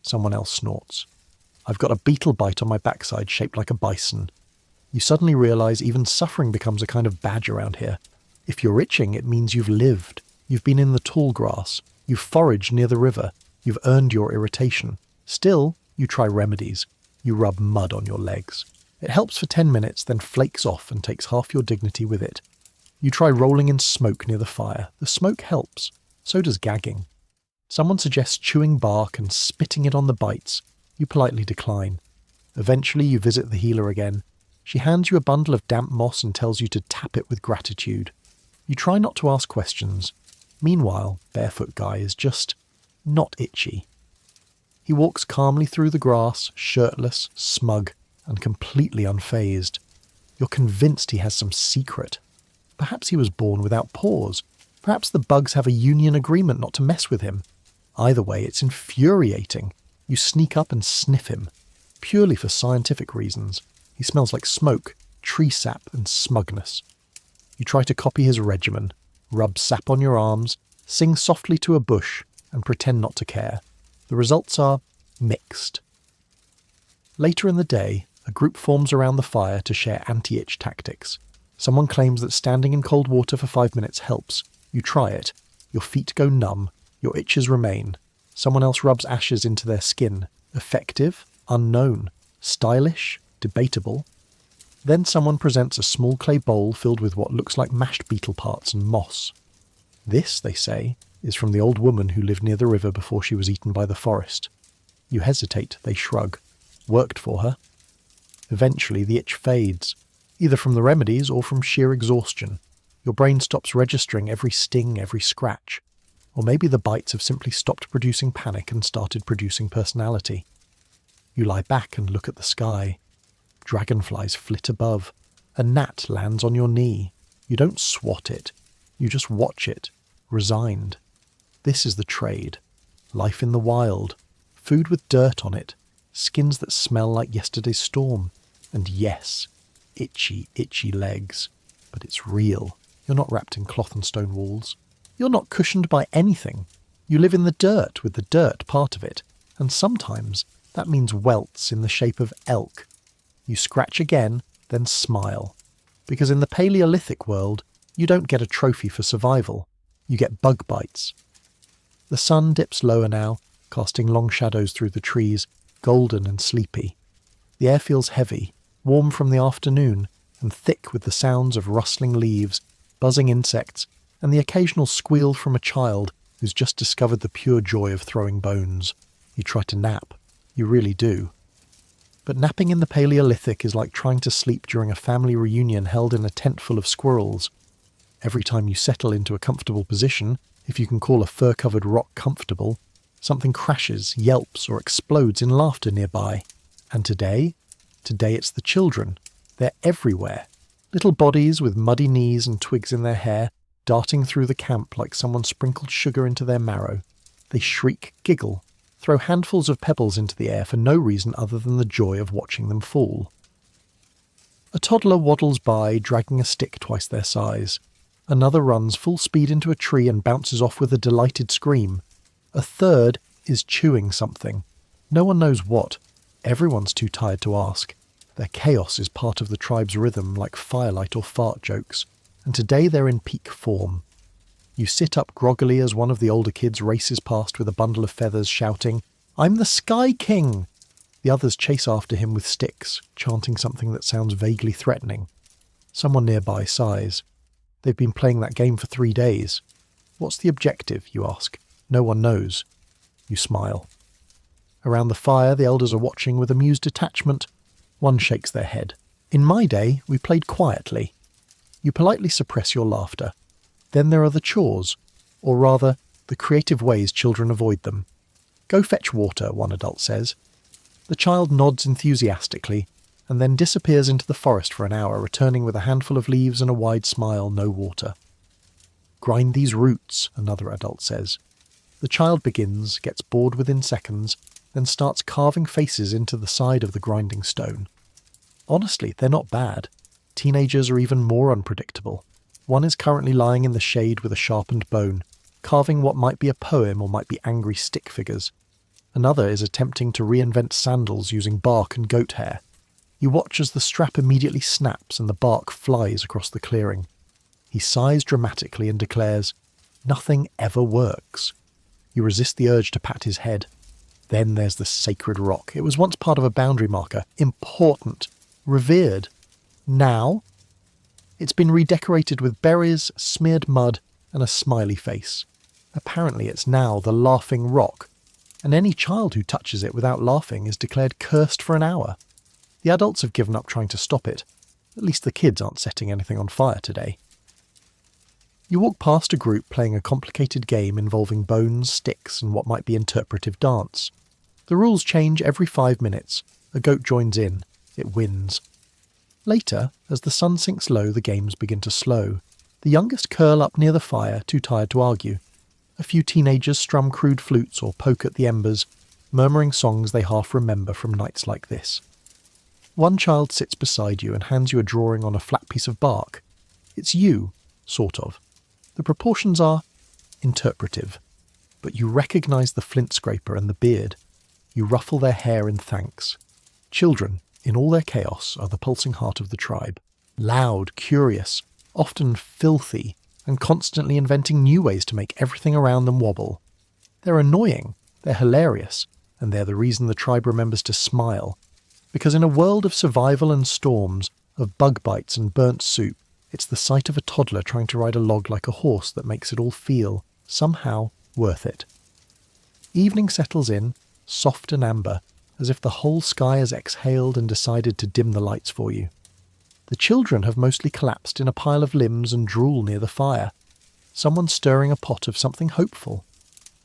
Someone else snorts. "I've got a beetle bite on my backside shaped like a bison." You suddenly realise even suffering becomes a kind of badge around here. If you're itching, it means you've lived. You've been in the tall grass. You've foraged near the river. You've earned your irritation. Still, you try remedies. You rub mud on your legs. It helps for 10 minutes, then flakes off and takes half your dignity with it. You try rolling in smoke near the fire. The smoke helps. So does gagging. Someone suggests chewing bark and spitting it on the bites. You politely decline. Eventually you visit the healer again. She hands you a bundle of damp moss and tells you to tap it with gratitude. You try not to ask questions. Meanwhile, Barefoot Guy is just not itchy. He walks calmly through the grass, shirtless, smug, and completely unfazed. You're convinced he has some secret. Perhaps he was born without paws. Perhaps the bugs have a union agreement not to mess with him. Either way, it's infuriating. You sneak up and sniff him, purely for scientific reasons. He smells like smoke, tree sap, and smugness. You try to copy his regimen, rub sap on your arms, sing softly to a bush, and pretend not to care. The results are mixed. Later in the day, a group forms around the fire to share anti-itch tactics. Someone claims that standing in cold water for 5 minutes helps. You try it. Your feet go numb. Your itches remain. Someone else rubs ashes into their skin. Effective? Unknown. Stylish? Debatable. Then someone presents a small clay bowl filled with what looks like mashed beetle parts and moss. This, they say, is from the old woman who lived near the river before she was eaten by the forest. You hesitate, they shrug. Worked for her. Eventually the itch fades, either from the remedies or from sheer exhaustion. Your brain stops registering every sting, every scratch. Or maybe the bites have simply stopped producing panic and started producing personality. You lie back and look at the sky. Dragonflies flit above. A gnat lands on your knee. You don't swat it. You just watch it, resigned. This is the trade. Life in the wild. Food with dirt on it. Skins that smell like yesterday's storm. And yes, itchy, itchy legs. But it's real. You're not wrapped in cloth and stone walls. You're not cushioned by anything. You live in the dirt with the dirt part of it. And sometimes that means welts in the shape of elk. You scratch again, then smile. Because in the Paleolithic world, you don't get a trophy for survival. You get bug bites. The sun dips lower now, casting long shadows through the trees, golden and sleepy. The air feels heavy, warm from the afternoon, and thick with the sounds of rustling leaves, buzzing insects, and the occasional squeal from a child who's just discovered the pure joy of throwing bones. You try to nap. You really do. But napping in the Paleolithic is like trying to sleep during a family reunion held in a tent full of squirrels. Every time you settle into a comfortable position, if you can call a fur-covered rock comfortable, something crashes, yelps, or explodes in laughter nearby. And today it's the children. They're everywhere. Little bodies with muddy knees and twigs in their hair, darting through the camp like someone sprinkled sugar into their marrow. They shriek, giggle, throw handfuls of pebbles into the air for no reason other than the joy of watching them fall. A toddler waddles by, dragging a stick twice their size. Another runs full speed into a tree and bounces off with a delighted scream. A third is chewing something. No one knows what. Everyone's too tired to ask. Their chaos is part of the tribe's rhythm like firelight or fart jokes, and today they're in peak form. You sit up groggily as one of the older kids races past with a bundle of feathers shouting, "I'm the Sky King!" The others chase after him with sticks, chanting something that sounds vaguely threatening. Someone nearby sighs. They've been playing that game for 3 days. What's the objective, you ask? No one knows. You smile. Around the fire, the elders are watching with amused detachment. One shakes their head. In my day, we played quietly. You politely suppress your laughter. Then there are the chores, or rather, the creative ways children avoid them. Go fetch water, one adult says. The child nods enthusiastically, and then disappears into the forest for an hour, returning with a handful of leaves and a wide smile, no water. Grind these roots, another adult says. The child begins, gets bored within seconds, then starts carving faces into the side of the grinding stone. Honestly, they're not bad. Teenagers are even more unpredictable. One is currently lying in the shade with a sharpened bone, carving what might be a poem or might be angry stick figures. Another is attempting to reinvent sandals using bark and goat hair. You watch as the strap immediately snaps and the bark flies across the clearing. He sighs dramatically and declares, "Nothing ever works." You resist the urge to pat his head. Then there's the sacred rock. It was once part of a boundary marker. Important. Revered. Now? It's been redecorated with berries, smeared mud, and a smiley face. Apparently it's now the laughing rock, and any child who touches it without laughing is declared cursed for an hour. The adults have given up trying to stop it. At least the kids aren't setting anything on fire today. You walk past a group playing a complicated game involving bones, sticks, and what might be interpretive dance. The rules change every 5 minutes. A goat joins in. It wins. Later, as the sun sinks low, the games begin to slow. The youngest curl up near the fire, too tired to argue. A few teenagers strum crude flutes or poke at the embers, murmuring songs they half remember from nights like this. One child sits beside you and hands you a drawing on a flat piece of bark. It's you, sort of. The proportions are interpretive, but you recognise the flint scraper and the beard. You ruffle their hair in thanks. Children, in all their chaos, are the pulsing heart of the tribe. Loud, curious, often filthy, and constantly inventing new ways to make everything around them wobble. They're annoying, they're hilarious, and they're the reason the tribe remembers to smile. Because in a world of survival and storms, of bug bites and burnt soup, it's the sight of a toddler trying to ride a log like a horse that makes it all feel, somehow, worth it. Evening settles in, soft and amber, as if the whole sky has exhaled and decided to dim the lights for you. The children have mostly collapsed in a pile of limbs and drool near the fire. Someone's stirring a pot of something hopeful.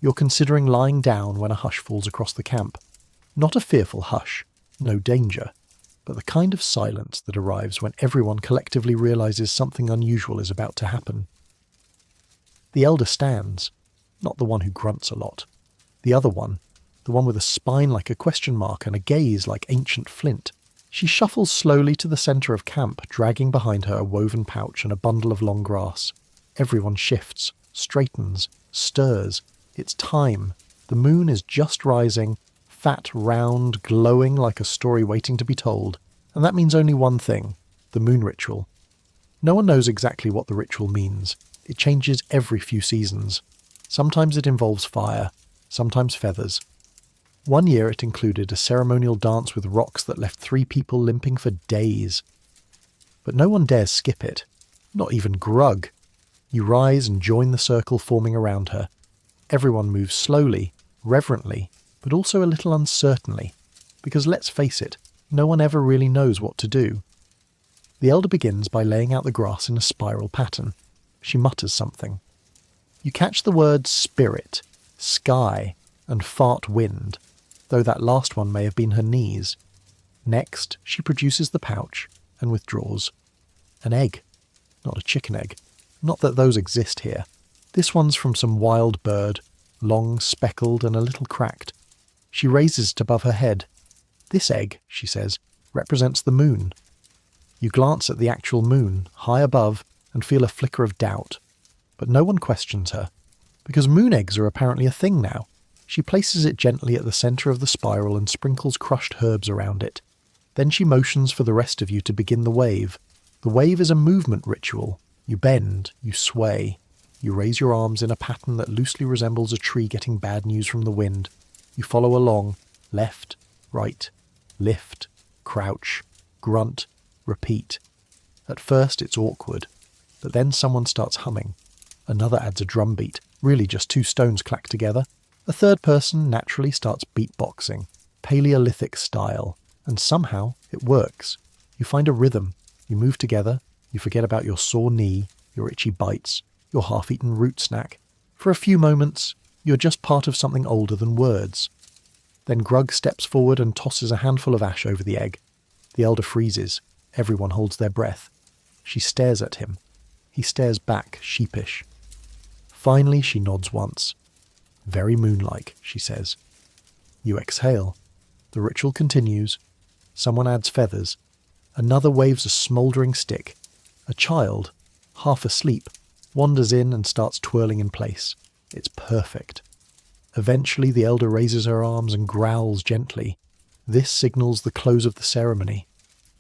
You're considering lying down when a hush falls across the camp. Not a fearful hush, no danger, but the kind of silence that arrives when everyone collectively realizes something unusual is about to happen. The elder stands, not the one who grunts a lot. The other one, the one with a spine like a question mark and a gaze like ancient flint. She shuffles slowly to the centre of camp, dragging behind her a woven pouch and a bundle of long grass. Everyone shifts, straightens, stirs. It's time. The moon is just rising, fat, round, glowing like a story waiting to be told. And that means only one thing, the moon ritual. No one knows exactly what the ritual means. It changes every few seasons. Sometimes it involves fire, sometimes feathers. One year it included a ceremonial dance with rocks that left 3 people limping for days. But no one dares skip it, not even Grug. You rise and join the circle forming around her. Everyone moves slowly, reverently, but also a little uncertainly, because let's face it, no one ever really knows what to do. The elder begins by laying out the grass in a spiral pattern. She mutters something. You catch the words spirit, sky, and fart wind, though that last one may have been her knees. Next, she produces the pouch and withdraws. An egg. Not a chicken egg. Not that those exist here. This one's from some wild bird, long, speckled, and a little cracked. She raises it above her head. This egg, she says, represents the moon. You glance at the actual moon, high above, and feel a flicker of doubt. But no one questions her, because moon eggs are apparently a thing now. She places it gently at the centre of the spiral and sprinkles crushed herbs around it. Then she motions for the rest of you to begin the wave. The wave is a movement ritual. You bend, you sway. You raise your arms in a pattern that loosely resembles a tree getting bad news from the wind. You follow along, left, right, lift, crouch, grunt, repeat. At first it's awkward, but then someone starts humming. Another adds a drum beat, really just two stones clacked together. A third person naturally starts beatboxing, Paleolithic style, and somehow it works. You find a rhythm, you move together, you forget about your sore knee, your itchy bites, your half-eaten root snack. For a few moments, you're just part of something older than words. Then Grug steps forward and tosses a handful of ash over the egg. The elder freezes. Everyone holds their breath. She stares at him. He stares back, sheepish. Finally, she nods once. Very moon-like, she says. You exhale. The ritual continues. Someone adds feathers. Another waves a smouldering stick. A child, half asleep, wanders in and starts twirling in place. It's perfect. Eventually the elder raises her arms and growls gently. This signals the close of the ceremony.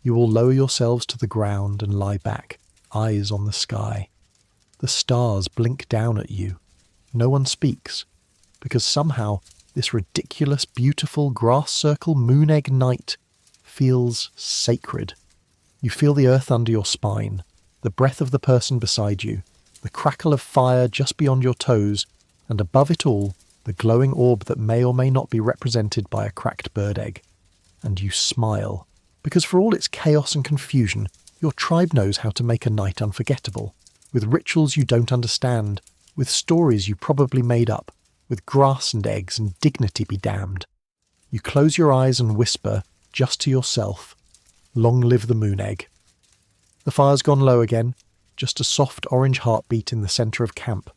You all lower yourselves to the ground and lie back, eyes on the sky. The stars blink down at you. No one speaks, because somehow this ridiculous, beautiful grass circle moon egg night feels sacred. You feel the earth under your spine, the breath of the person beside you, the crackle of fire just beyond your toes, and above it all, the glowing orb that may or may not be represented by a cracked bird egg. And you smile, because for all its chaos and confusion, your tribe knows how to make a night unforgettable, with rituals you don't understand, with stories you probably made up, with grass and eggs and dignity be damned. You close your eyes and whisper, just to yourself, "Long live the moon egg." The fire's gone low again, just a soft orange heartbeat in the centre of camp.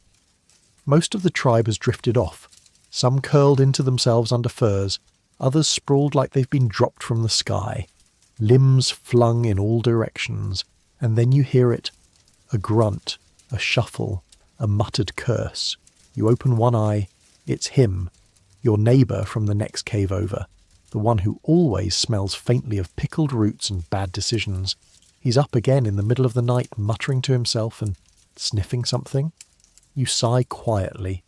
Most of the tribe has drifted off, some curled into themselves under furs, others sprawled like they've been dropped from the sky, limbs flung in all directions, and then you hear it, a grunt, a shuffle, a muttered curse. You open one eye, it's him, your neighbour from the next cave over, the one who always smells faintly of pickled roots and bad decisions. He's up again in the middle of the night, muttering to himself and sniffing something. You sigh quietly,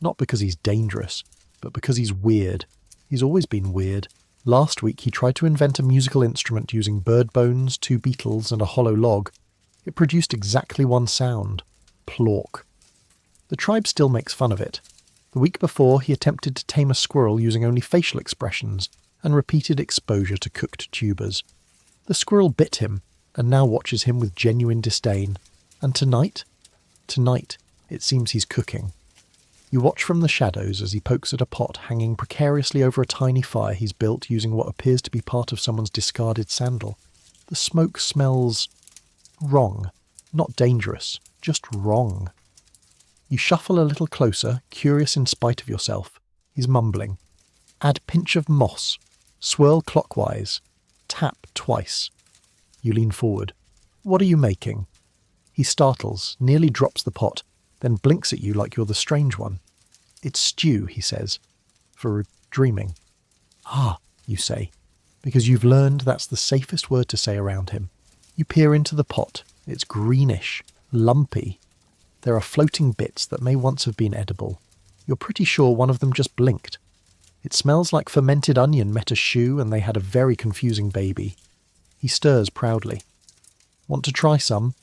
not because he's dangerous, but because he's weird. He's always been weird. Last week he tried to invent a musical instrument using bird bones, 2 beetles and a hollow log. It produced exactly one sound, plork. The tribe still makes fun of it. The week before he attempted to tame a squirrel using only facial expressions and repeated exposure to cooked tubers. The squirrel bit him and now watches him with genuine disdain. And tonight, it seems he's cooking. You watch from the shadows as he pokes at a pot hanging precariously over a tiny fire he's built using what appears to be part of someone's discarded sandal. The smoke smells wrong. Not dangerous, just wrong. You shuffle a little closer, curious in spite of yourself. He's mumbling. Add pinch of moss. Swirl clockwise. Tap twice. You lean forward. What are you making? He startles, nearly drops the pot, then blinks at you like you're the strange one. It's stew, he says, for dreaming. Ah, you say, because you've learned that's the safest word to say around him. You peer into the pot. It's greenish, lumpy. There are floating bits that may once have been edible. You're pretty sure one of them just blinked. It smells like fermented onion met a shoe and they had a very confusing baby. He stirs proudly. Want to try some?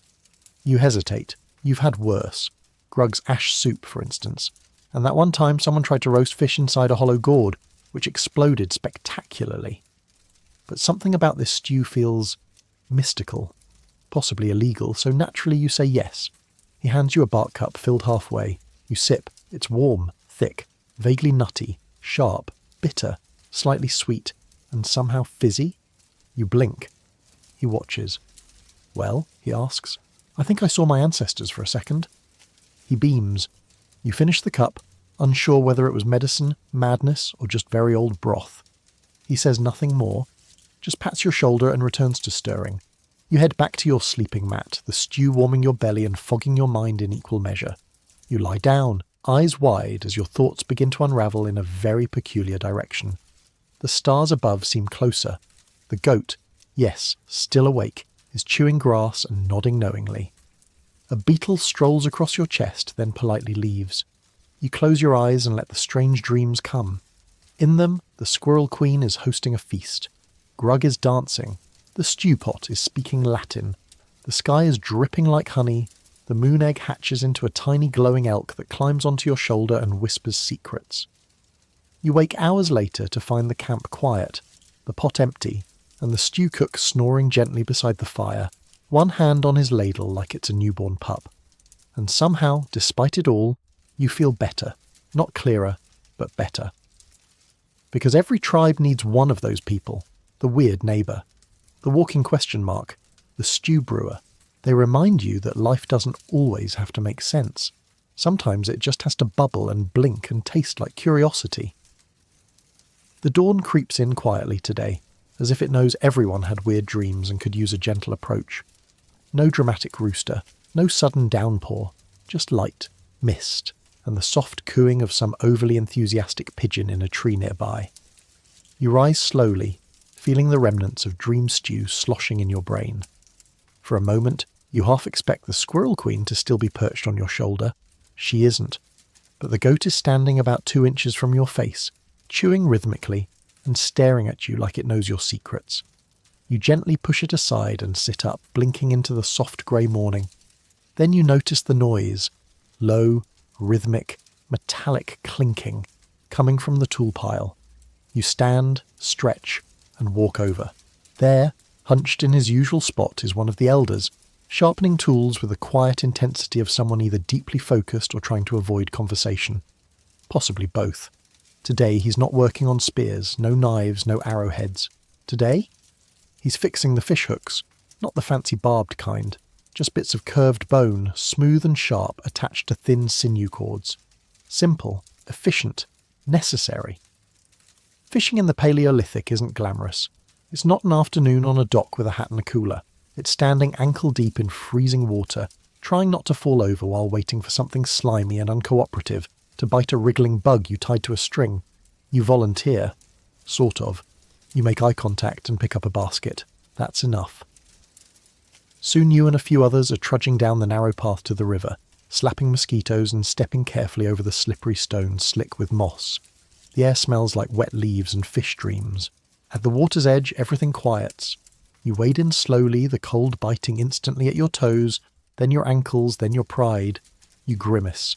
You hesitate. You've had worse. Grug's ash soup, for instance. And that one time someone tried to roast fish inside a hollow gourd, which exploded spectacularly. But something about this stew feels mystical, possibly illegal, so naturally you say yes. He hands you a bark cup filled halfway. You sip. It's warm, thick, vaguely nutty, sharp, bitter, slightly sweet, and somehow fizzy. You blink. He watches. Well, he asks, I think I saw my ancestors for a second. He beams. You finish the cup, unsure whether it was medicine, madness, or just very old broth. He says nothing more, just pats your shoulder and returns to stirring. You head back to your sleeping mat, the stew warming your belly and fogging your mind in equal measure. You lie down, eyes wide as your thoughts begin to unravel in a very peculiar direction. The stars above seem closer. The goat, yes, still awake, is chewing grass and nodding knowingly. A beetle strolls across your chest, then politely leaves. You close your eyes and let the strange dreams come. In them, the Squirrel Queen is hosting a feast. Grug is dancing. The stew pot is speaking Latin. The sky is dripping like honey. The moon egg hatches into a tiny glowing elk that climbs onto your shoulder and whispers secrets. You wake hours later to find the camp quiet, the pot empty, and the stew cook snoring gently beside the fire, one hand on his ladle like it's a newborn pup. And somehow, despite it all, you feel better. Not clearer, but better. Because every tribe needs one of those people, the weird neighbour, the walking question mark, the stew brewer. They remind you that life doesn't always have to make sense. Sometimes it just has to bubble and blink and taste like curiosity. The dawn creeps in quietly today, as if it knows everyone had weird dreams and could use a gentle approach. No dramatic rooster, no sudden downpour, just light, mist, and the soft cooing of some overly enthusiastic pigeon in a tree nearby. You rise slowly, feeling the remnants of dream stew sloshing in your brain. For a moment, you half expect the Squirrel Queen to still be perched on your shoulder. She isn't. But the goat is standing about 2 inches from your face, chewing rhythmically and staring at you like it knows your secrets. You gently push it aside and sit up, blinking into the soft grey morning. Then you notice the noise, low, rhythmic, metallic clinking, coming from the tool pile. You stand, stretch, and walk over. There, hunched in his usual spot, is one of the elders, sharpening tools with the quiet intensity of someone either deeply focused or trying to avoid conversation. Possibly both. Today he's not working on spears, no knives, no arrowheads. Today, he's fixing the fish hooks, not the fancy barbed kind, just bits of curved bone, smooth and sharp, attached to thin sinew cords. Simple, efficient, necessary. Fishing in the Paleolithic isn't glamorous. It's not an afternoon on a dock with a hat and a cooler. It's standing ankle-deep in freezing water, trying not to fall over while waiting for something slimy and uncooperative to bite a wriggling bug you tied to a string. You volunteer. Sort of. You make eye contact and pick up a basket. That's enough. Soon you and a few others are trudging down the narrow path to the river, slapping mosquitoes and stepping carefully over the slippery stones slick with moss. The air smells like wet leaves and fish dreams. At the water's edge, everything quiets. You wade in slowly, the cold biting instantly at your toes, then your ankles, then your pride. You grimace.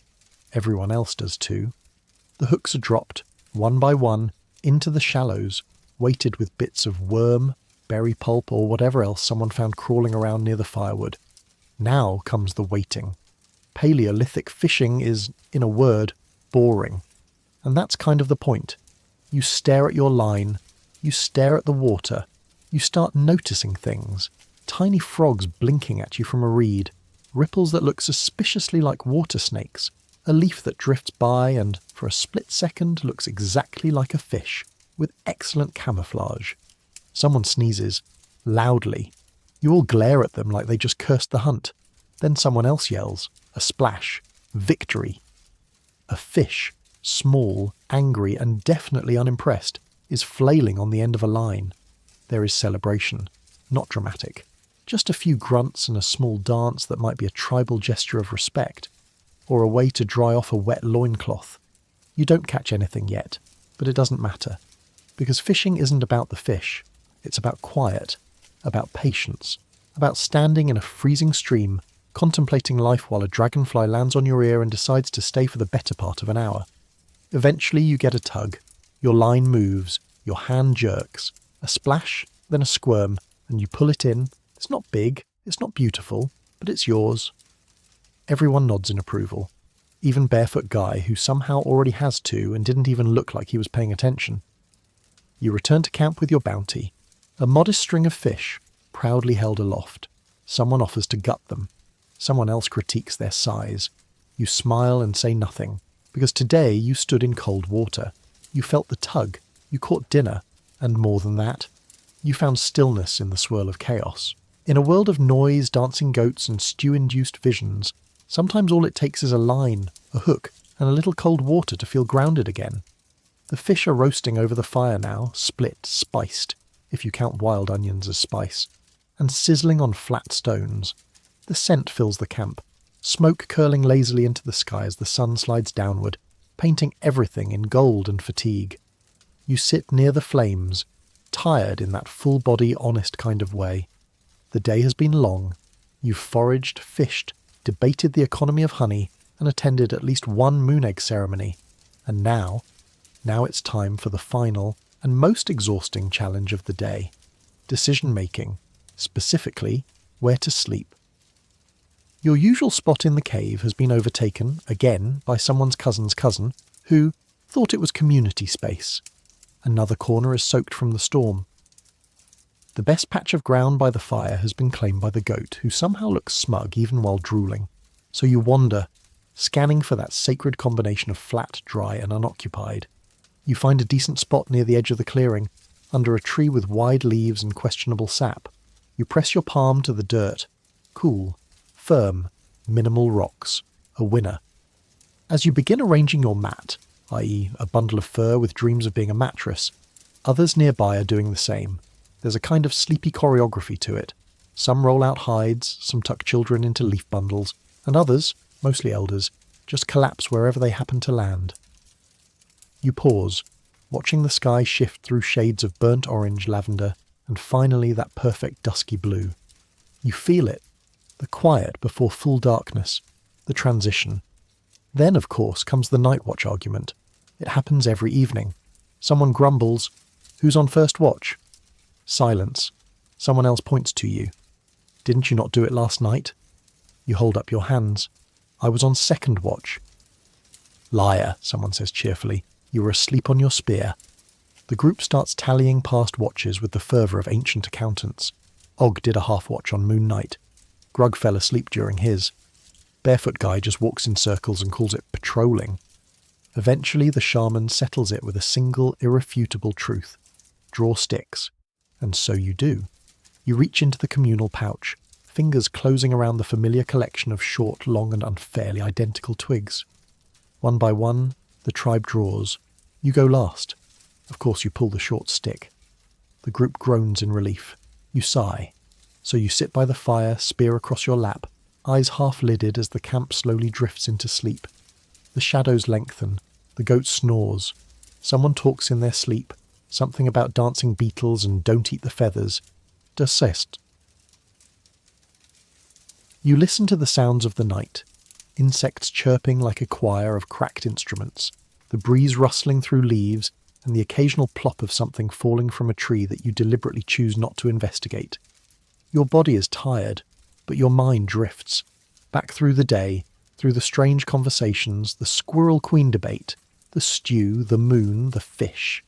Everyone else does too. The hooks are dropped, one by one, into the shallows, weighted with bits of worm, berry pulp, or whatever else someone found crawling around near the firewood. Now comes the waiting. Paleolithic fishing is, in a word, boring. And that's kind of the point. You stare at your line, you stare at the water, you start noticing things. Tiny frogs blinking at you from a reed, ripples that look suspiciously like water snakes, a leaf that drifts by and, for a split second, looks exactly like a fish, with excellent camouflage. Someone sneezes, loudly. You all glare at them like they just cursed the hunt. Then someone else yells, a splash, victory. A fish, small, angry, and definitely unimpressed, is flailing on the end of a line. There is celebration, not dramatic. Just a few grunts and a small dance that might be a tribal gesture of respect, or a way to dry off a wet loincloth. You don't catch anything yet, but it doesn't matter, because fishing isn't about the fish. It's about quiet, about patience, about standing in a freezing stream, contemplating life while a dragonfly lands on your ear and decides to stay for the better part of an hour. Eventually you get a tug, your line moves, your hand jerks, a splash, then a squirm, and you pull it in. It's not big, it's not beautiful, but it's yours. Everyone nods in approval. Even Barefoot Guy, who somehow already has two and didn't even look like he was paying attention. You return to camp with your bounty. A modest string of fish, proudly held aloft. Someone offers to gut them. Someone else critiques their size. You smile and say nothing, because today you stood in cold water. You felt the tug. You caught dinner. And more than that, you found stillness in the swirl of chaos. In a world of noise, dancing goats, and stew-induced visions, sometimes all it takes is a line, a hook, and a little cold water to feel grounded again. The fish are roasting over the fire now, split, spiced. if you count wild onions as spice, and sizzling on flat stones. The scent fills the camp, smoke curling lazily into the sky as the sun slides downward, painting everything in gold and fatigue. You sit near the flames, tired in that full-body, honest kind of way. The day has been long. You've foraged, fished, debated the economy of honey, and attended at least one moon egg ceremony. And now it's time for the final and most exhausting challenge of the day. Decision-making, specifically where to sleep. Your usual spot in the cave has been overtaken, again, by someone's cousin's cousin, who thought it was community space. Another corner is soaked from the storm. The best patch of ground by the fire has been claimed by the goat, who somehow looks smug even while drooling. So you wander, scanning for that sacred combination of flat, dry, and unoccupied. You find a decent spot near the edge of the clearing, under a tree with wide leaves and questionable sap. You press your palm to the dirt. Cool, firm, minimal rocks. A winner. As you begin arranging your mat, i.e. a bundle of fur with dreams of being a mattress, others nearby are doing the same. There's a kind of sleepy choreography to it. Some roll out hides, some tuck children into leaf bundles, and others, mostly elders, just collapse wherever they happen to land. You pause, watching the sky shift through shades of burnt orange, lavender, and finally that perfect dusky blue. You feel it, the quiet before full darkness, the transition. Then, of course, comes the night watch argument. It happens every evening. Someone grumbles, "Who's on first watch?" Silence. Someone else points to you. "Didn't you not do it last night?" You hold up your hands. "I was on second watch." "Liar," someone says cheerfully. "You were asleep on your spear." The group starts tallying past watches with the fervour of ancient accountants. Og did a half watch on moon night. Grug fell asleep during his. Barefoot guy just walks in circles and calls it patrolling. Eventually the shaman settles it with a single irrefutable truth. Draw sticks. And so you do. You reach into the communal pouch, fingers closing around the familiar collection of short, long and unfairly identical twigs. One by one, the tribe draws. You go last. Of course you pull the short stick. The group groans in relief. You sigh. So you sit by the fire, spear across your lap, eyes half-lidded as the camp slowly drifts into sleep. The shadows lengthen. The goat snores. Someone talks in their sleep. Something about dancing beetles and don't eat the feathers. Desist. You listen to the sounds of the night. Insects chirping like a choir of cracked instruments. The breeze rustling through leaves, and the occasional plop of something falling from a tree that you deliberately choose not to investigate. Your body is tired, but your mind drifts. Back through the day, through the strange conversations, the squirrel queen debate, the stew, the moon, the fish.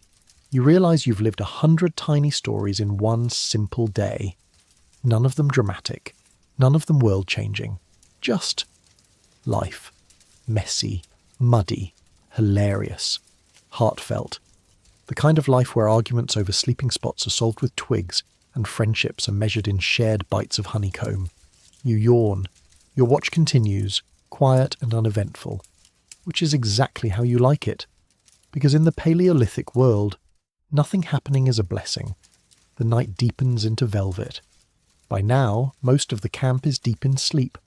You realise you've lived 100 tiny stories in one simple day. None of them dramatic, none of them world-changing. Just life. Messy, muddy, hilarious, heartfelt. The kind of life where arguments over sleeping spots are solved with twigs and friendships are measured in shared bites of honeycomb. You yawn. Your watch continues, quiet and uneventful, which is exactly how you like it. Because in the Paleolithic world, nothing happening is a blessing. The night deepens into velvet. By now, most of the camp is deep in sleep,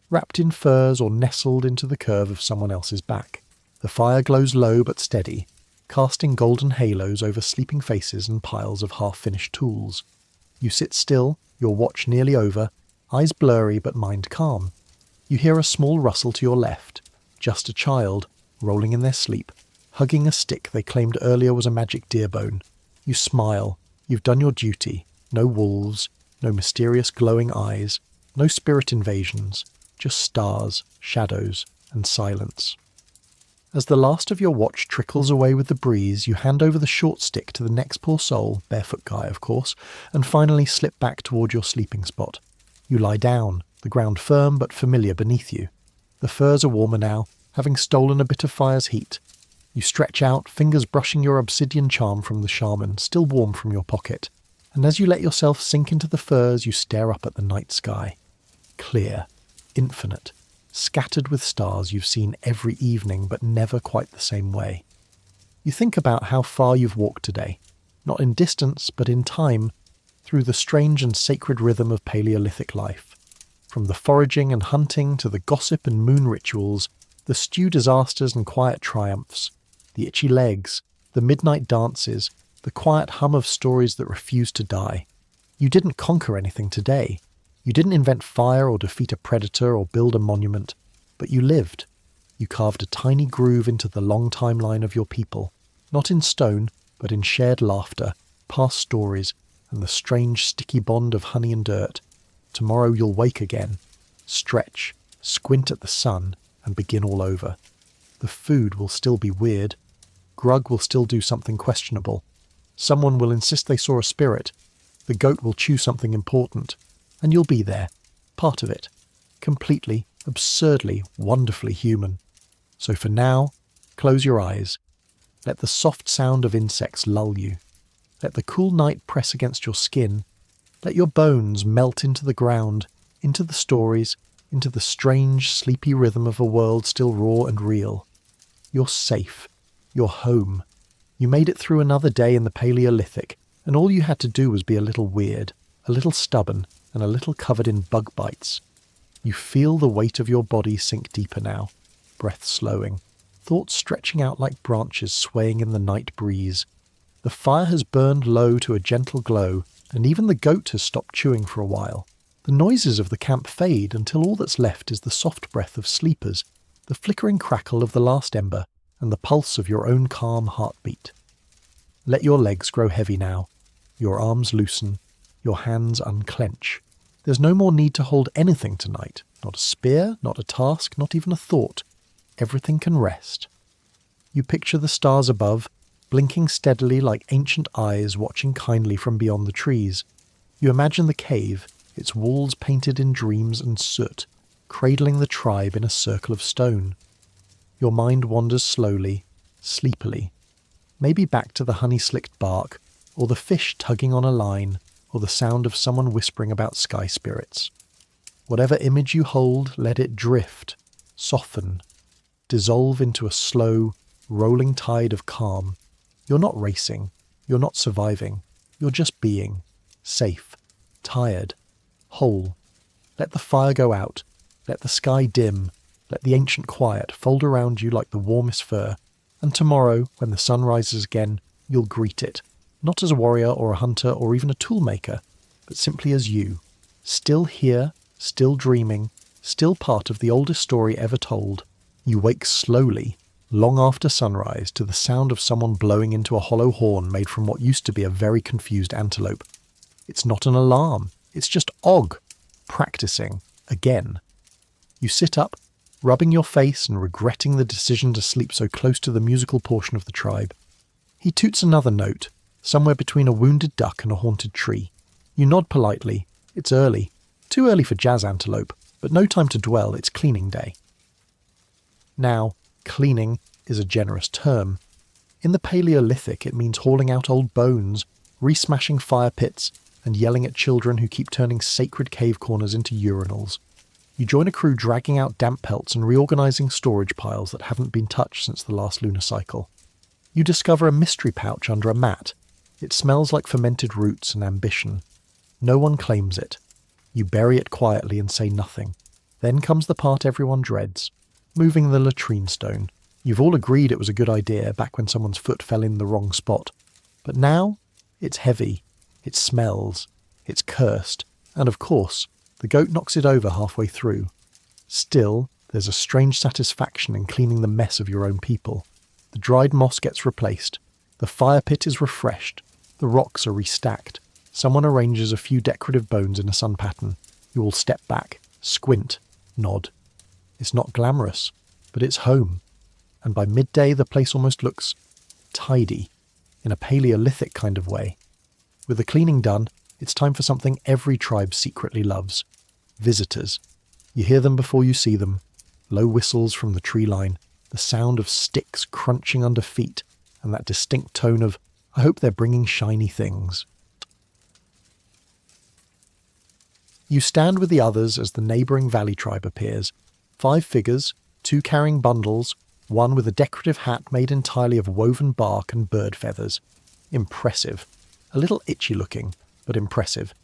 wrapped in furs or nestled into the curve of someone else's back. The fire glows low but steady, casting golden halos over sleeping faces and piles of half-finished tools. You sit still, your watch nearly over, eyes blurry but mind calm. You hear a small rustle to your left, just a child, rolling in their sleep, hugging a stick they claimed earlier was a magic deer bone. You smile. You've done your duty. No wolves, no mysterious glowing eyes, no spirit invasions, just stars, shadows, and silence. As the last of your watch trickles away with the breeze, you hand over the short stick to the next poor soul, barefoot guy of course, and finally slip back toward your sleeping spot. You lie down, the ground firm but familiar beneath you. The furs are warmer now, having stolen a bit of fire's heat. You stretch out, fingers brushing your obsidian charm from the shaman, still warm from your pocket. And as you let yourself sink into the furs, you stare up at the night sky. Clear, infinite, scattered with stars you've seen every evening but never quite the same way. You think about how far you've walked today. not in distance but in time, through the strange and sacred rhythm of Paleolithic life. From the foraging and hunting to the gossip and moon rituals, the stew disasters and quiet triumphs, the itchy legs, the midnight dances, the quiet hum of stories that refuse to die. You didn't conquer anything today. You didn't invent fire or defeat a predator or build a monument, but you lived. You carved a tiny groove into the long timeline of your people, not in stone, but in shared laughter, past stories, and the strange sticky bond of honey and dirt. Tomorrow you'll wake again, stretch, squint at the sun, and begin all over. The food will still be weird. Grug will still do something questionable. Someone will insist they saw a spirit. The goat will chew something important. And you'll be there, part of it, completely, absurdly, wonderfully human. So for now, close your eyes. Let the soft sound of insects lull you. Let the cool night press against your skin. Let your bones melt into the ground, into the stories, into the strange, sleepy rhythm of a world still raw and real. You're safe. You're home. You made it through another day in the Paleolithic, and all you had to do was be a little weird, a little stubborn, and a little covered in bug bites. You feel the weight of your body sink deeper now, breath slowing, thoughts stretching out like branches swaying in the night breeze. The fire has burned low to a gentle glow, and even the goat has stopped chewing for a while. The noises of the camp fade until all that's left is the soft breath of sleepers, the flickering crackle of the last ember, and the pulse of your own calm heartbeat. Let your legs grow heavy now, your arms loosen, your hands unclench. There's no more need to hold anything tonight, not a spear, not a task, not even a thought. Everything can rest. You picture the stars above, blinking steadily like ancient eyes watching kindly from beyond the trees. You imagine the cave, its walls painted in dreams and soot, cradling the tribe in a circle of stone. Your mind wanders slowly, sleepily, maybe back to the honey-slicked bark, or the fish tugging on a line, or the sound of someone whispering about sky spirits. Whatever image you hold, let it drift, soften, dissolve into a slow, rolling tide of calm. You're not racing, you're not surviving, you're just being, safe, tired, whole. Let the fire go out, let the sky dim, let the ancient quiet fold around you like the warmest fur, and tomorrow, when the sun rises again, you'll greet it, not as a warrior or a hunter or even a toolmaker, but simply as you, still here, still dreaming, still part of the oldest story ever told. You wake slowly, long after sunrise, to the sound of someone blowing into a hollow horn made from what used to be a very confused antelope. It's not an alarm, it's just Og, practicing, again. You sit up, rubbing your face and regretting the decision to sleep so close to the musical portion of the tribe. He toots another note, somewhere between a wounded duck and a haunted tree. You nod politely. It's early. Too early for jazz antelope, but no time to dwell, it's cleaning day. Now, cleaning is a generous term. In the Paleolithic, it means hauling out old bones, re-smashing fire pits, and yelling at children who keep turning sacred cave corners into urinals. You join a crew dragging out damp pelts and reorganising storage piles that haven't been touched since the last lunar cycle. You discover a mystery pouch under a mat. It smells like fermented roots and ambition. No one claims it. You bury it quietly and say nothing. Then comes the part everyone dreads, moving the latrine stone. You've all agreed it was a good idea back when someone's foot fell in the wrong spot. But now, it's heavy, it smells, it's cursed, and of course, the goat knocks it over halfway through. Still, there's a strange satisfaction in cleaning the mess of your own people. The dried moss gets replaced. The fire pit is refreshed. The rocks are restacked. Someone arranges a few decorative bones in a sun pattern. You all step back, squint, nod. It's not glamorous, but it's home. And by midday the place almost looks tidy, in a Paleolithic kind of way. With the cleaning done, it's time for something every tribe secretly loves. Visitors. You hear them before you see them. Low whistles from the tree line, the sound of sticks crunching under feet, and that distinct tone of, I hope they're bringing shiny things. You stand with the others as the neighbouring valley tribe appears. 5 figures, 2 carrying bundles, one with a decorative hat made entirely of woven bark and bird feathers. Impressive. A little itchy looking, but impressive.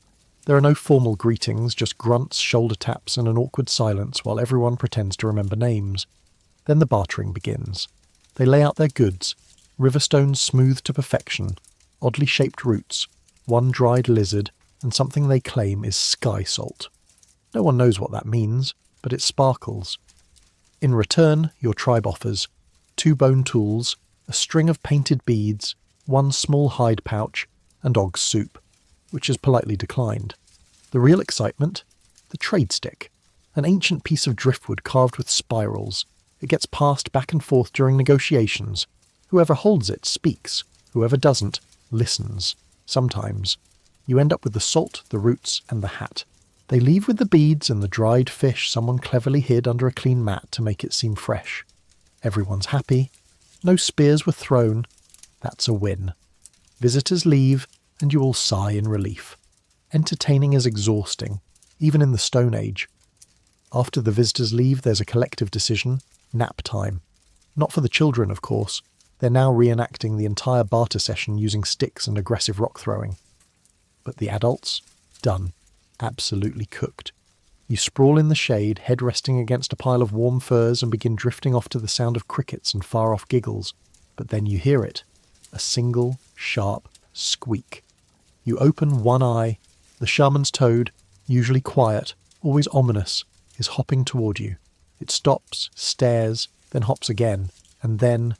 There are no formal greetings, just grunts, shoulder taps, and an awkward silence while everyone pretends to remember names. Then the bartering begins. They lay out their goods, riverstones smoothed to perfection, oddly shaped roots, one dried lizard, and something they claim is sky salt. No one knows what that means, but it sparkles. In return, your tribe offers 2 bone tools, a string of painted beads, 1 small hide pouch, and Og's soup, which is politely declined. The real excitement? The trade stick, an ancient piece of driftwood carved with spirals. It gets passed back and forth during negotiations. Whoever holds it speaks, whoever doesn't, listens. Sometimes. You end up with the salt, the roots, and the hat. They leave with the beads and the dried fish someone cleverly hid under a clean mat to make it seem fresh. Everyone's happy. No spears were thrown. That's a win. Visitors leave, and you all sigh in relief. Entertaining is exhausting, even in the Stone Age. After the visitors leave, there's a collective decision: nap time. Not for the children, of course. They're now reenacting the entire barter session using sticks and aggressive rock throwing. But the adults? Done. Absolutely cooked. You sprawl in the shade, head resting against a pile of warm furs, and begin drifting off to the sound of crickets and far-off giggles. But then you hear it. A single, sharp squeak. You open one eye. The shaman's toad, usually quiet, always ominous, is hopping toward you. It stops, stares, then hops again, and then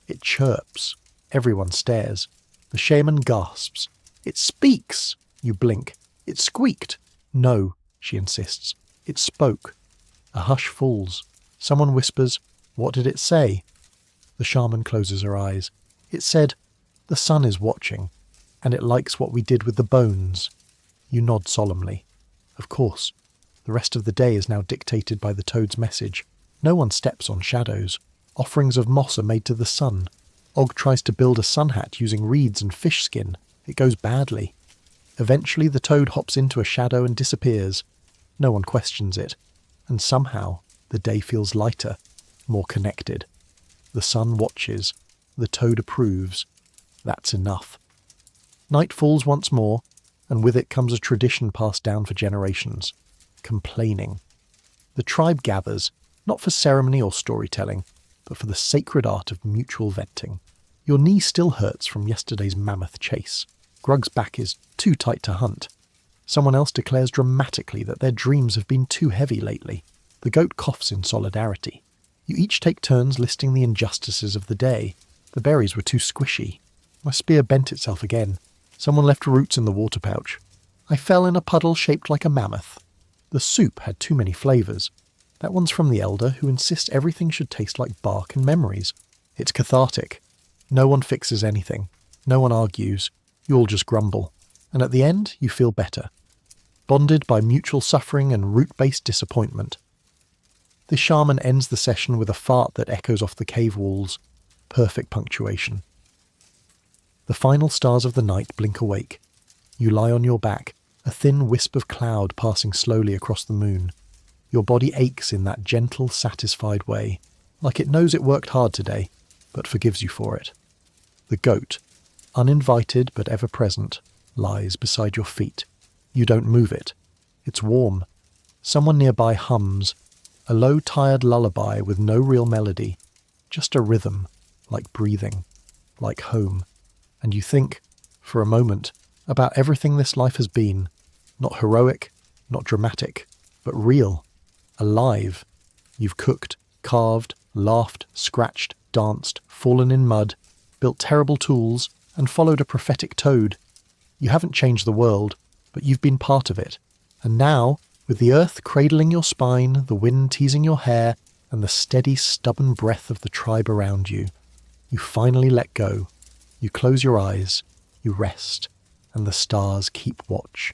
it chirps. Everyone stares. The shaman gasps. It speaks! You blink. It squeaked. No, she insists. It spoke. A hush falls. Someone whispers, "What did it say?" The shaman closes her eyes. It said, "The sun is watching, and it likes what we did with the bones." You nod solemnly. Of course. The rest of the day is now dictated by the toad's message. No one steps on shadows. Offerings of moss are made to the sun. Og tries to build a sun hat using reeds and fish skin. It goes badly. Eventually the toad hops into a shadow and disappears. No one questions it. And somehow the day feels lighter, more connected. The sun watches. The toad approves. That's enough. Night falls once more, and with it comes a tradition passed down for generations. Complaining. The tribe gathers, not for ceremony or storytelling, but for the sacred art of mutual venting. Your knee still hurts from yesterday's mammoth chase. Grug's back is too tight to hunt. Someone else declares dramatically that their dreams have been too heavy lately. The goat coughs in solidarity. You each take turns listing the injustices of the day. The berries were too squishy. My spear bent itself again. Someone left roots in the water pouch. I fell in a puddle shaped like a mammoth. The soup had too many flavours. That one's from the elder who insists everything should taste like bark and memories. It's cathartic. No one fixes anything. No one argues. You all just grumble. And at the end, you feel better. Bonded by mutual suffering and root-based disappointment. The shaman ends the session with a fart that echoes off the cave walls. Perfect punctuation. The final stars of the night blink awake. You lie on your back, a thin wisp of cloud passing slowly across the moon. Your body aches in that gentle, satisfied way, like it knows it worked hard today, but forgives you for it. The goat, uninvited but ever present, lies beside your feet. You don't move it. It's warm. Someone nearby hums, a low, tired lullaby with no real melody, just a rhythm, like breathing, like home. And you think, for a moment, about everything this life has been. Not heroic, not dramatic, but real, alive. You've cooked, carved, laughed, scratched, danced, fallen in mud, built terrible tools, and followed a prophetic toad. You haven't changed the world, but you've been part of it. And now, with the earth cradling your spine, the wind teasing your hair, and the steady, stubborn breath of the tribe around you, you finally let go. You close your eyes, you rest, and the stars keep watch.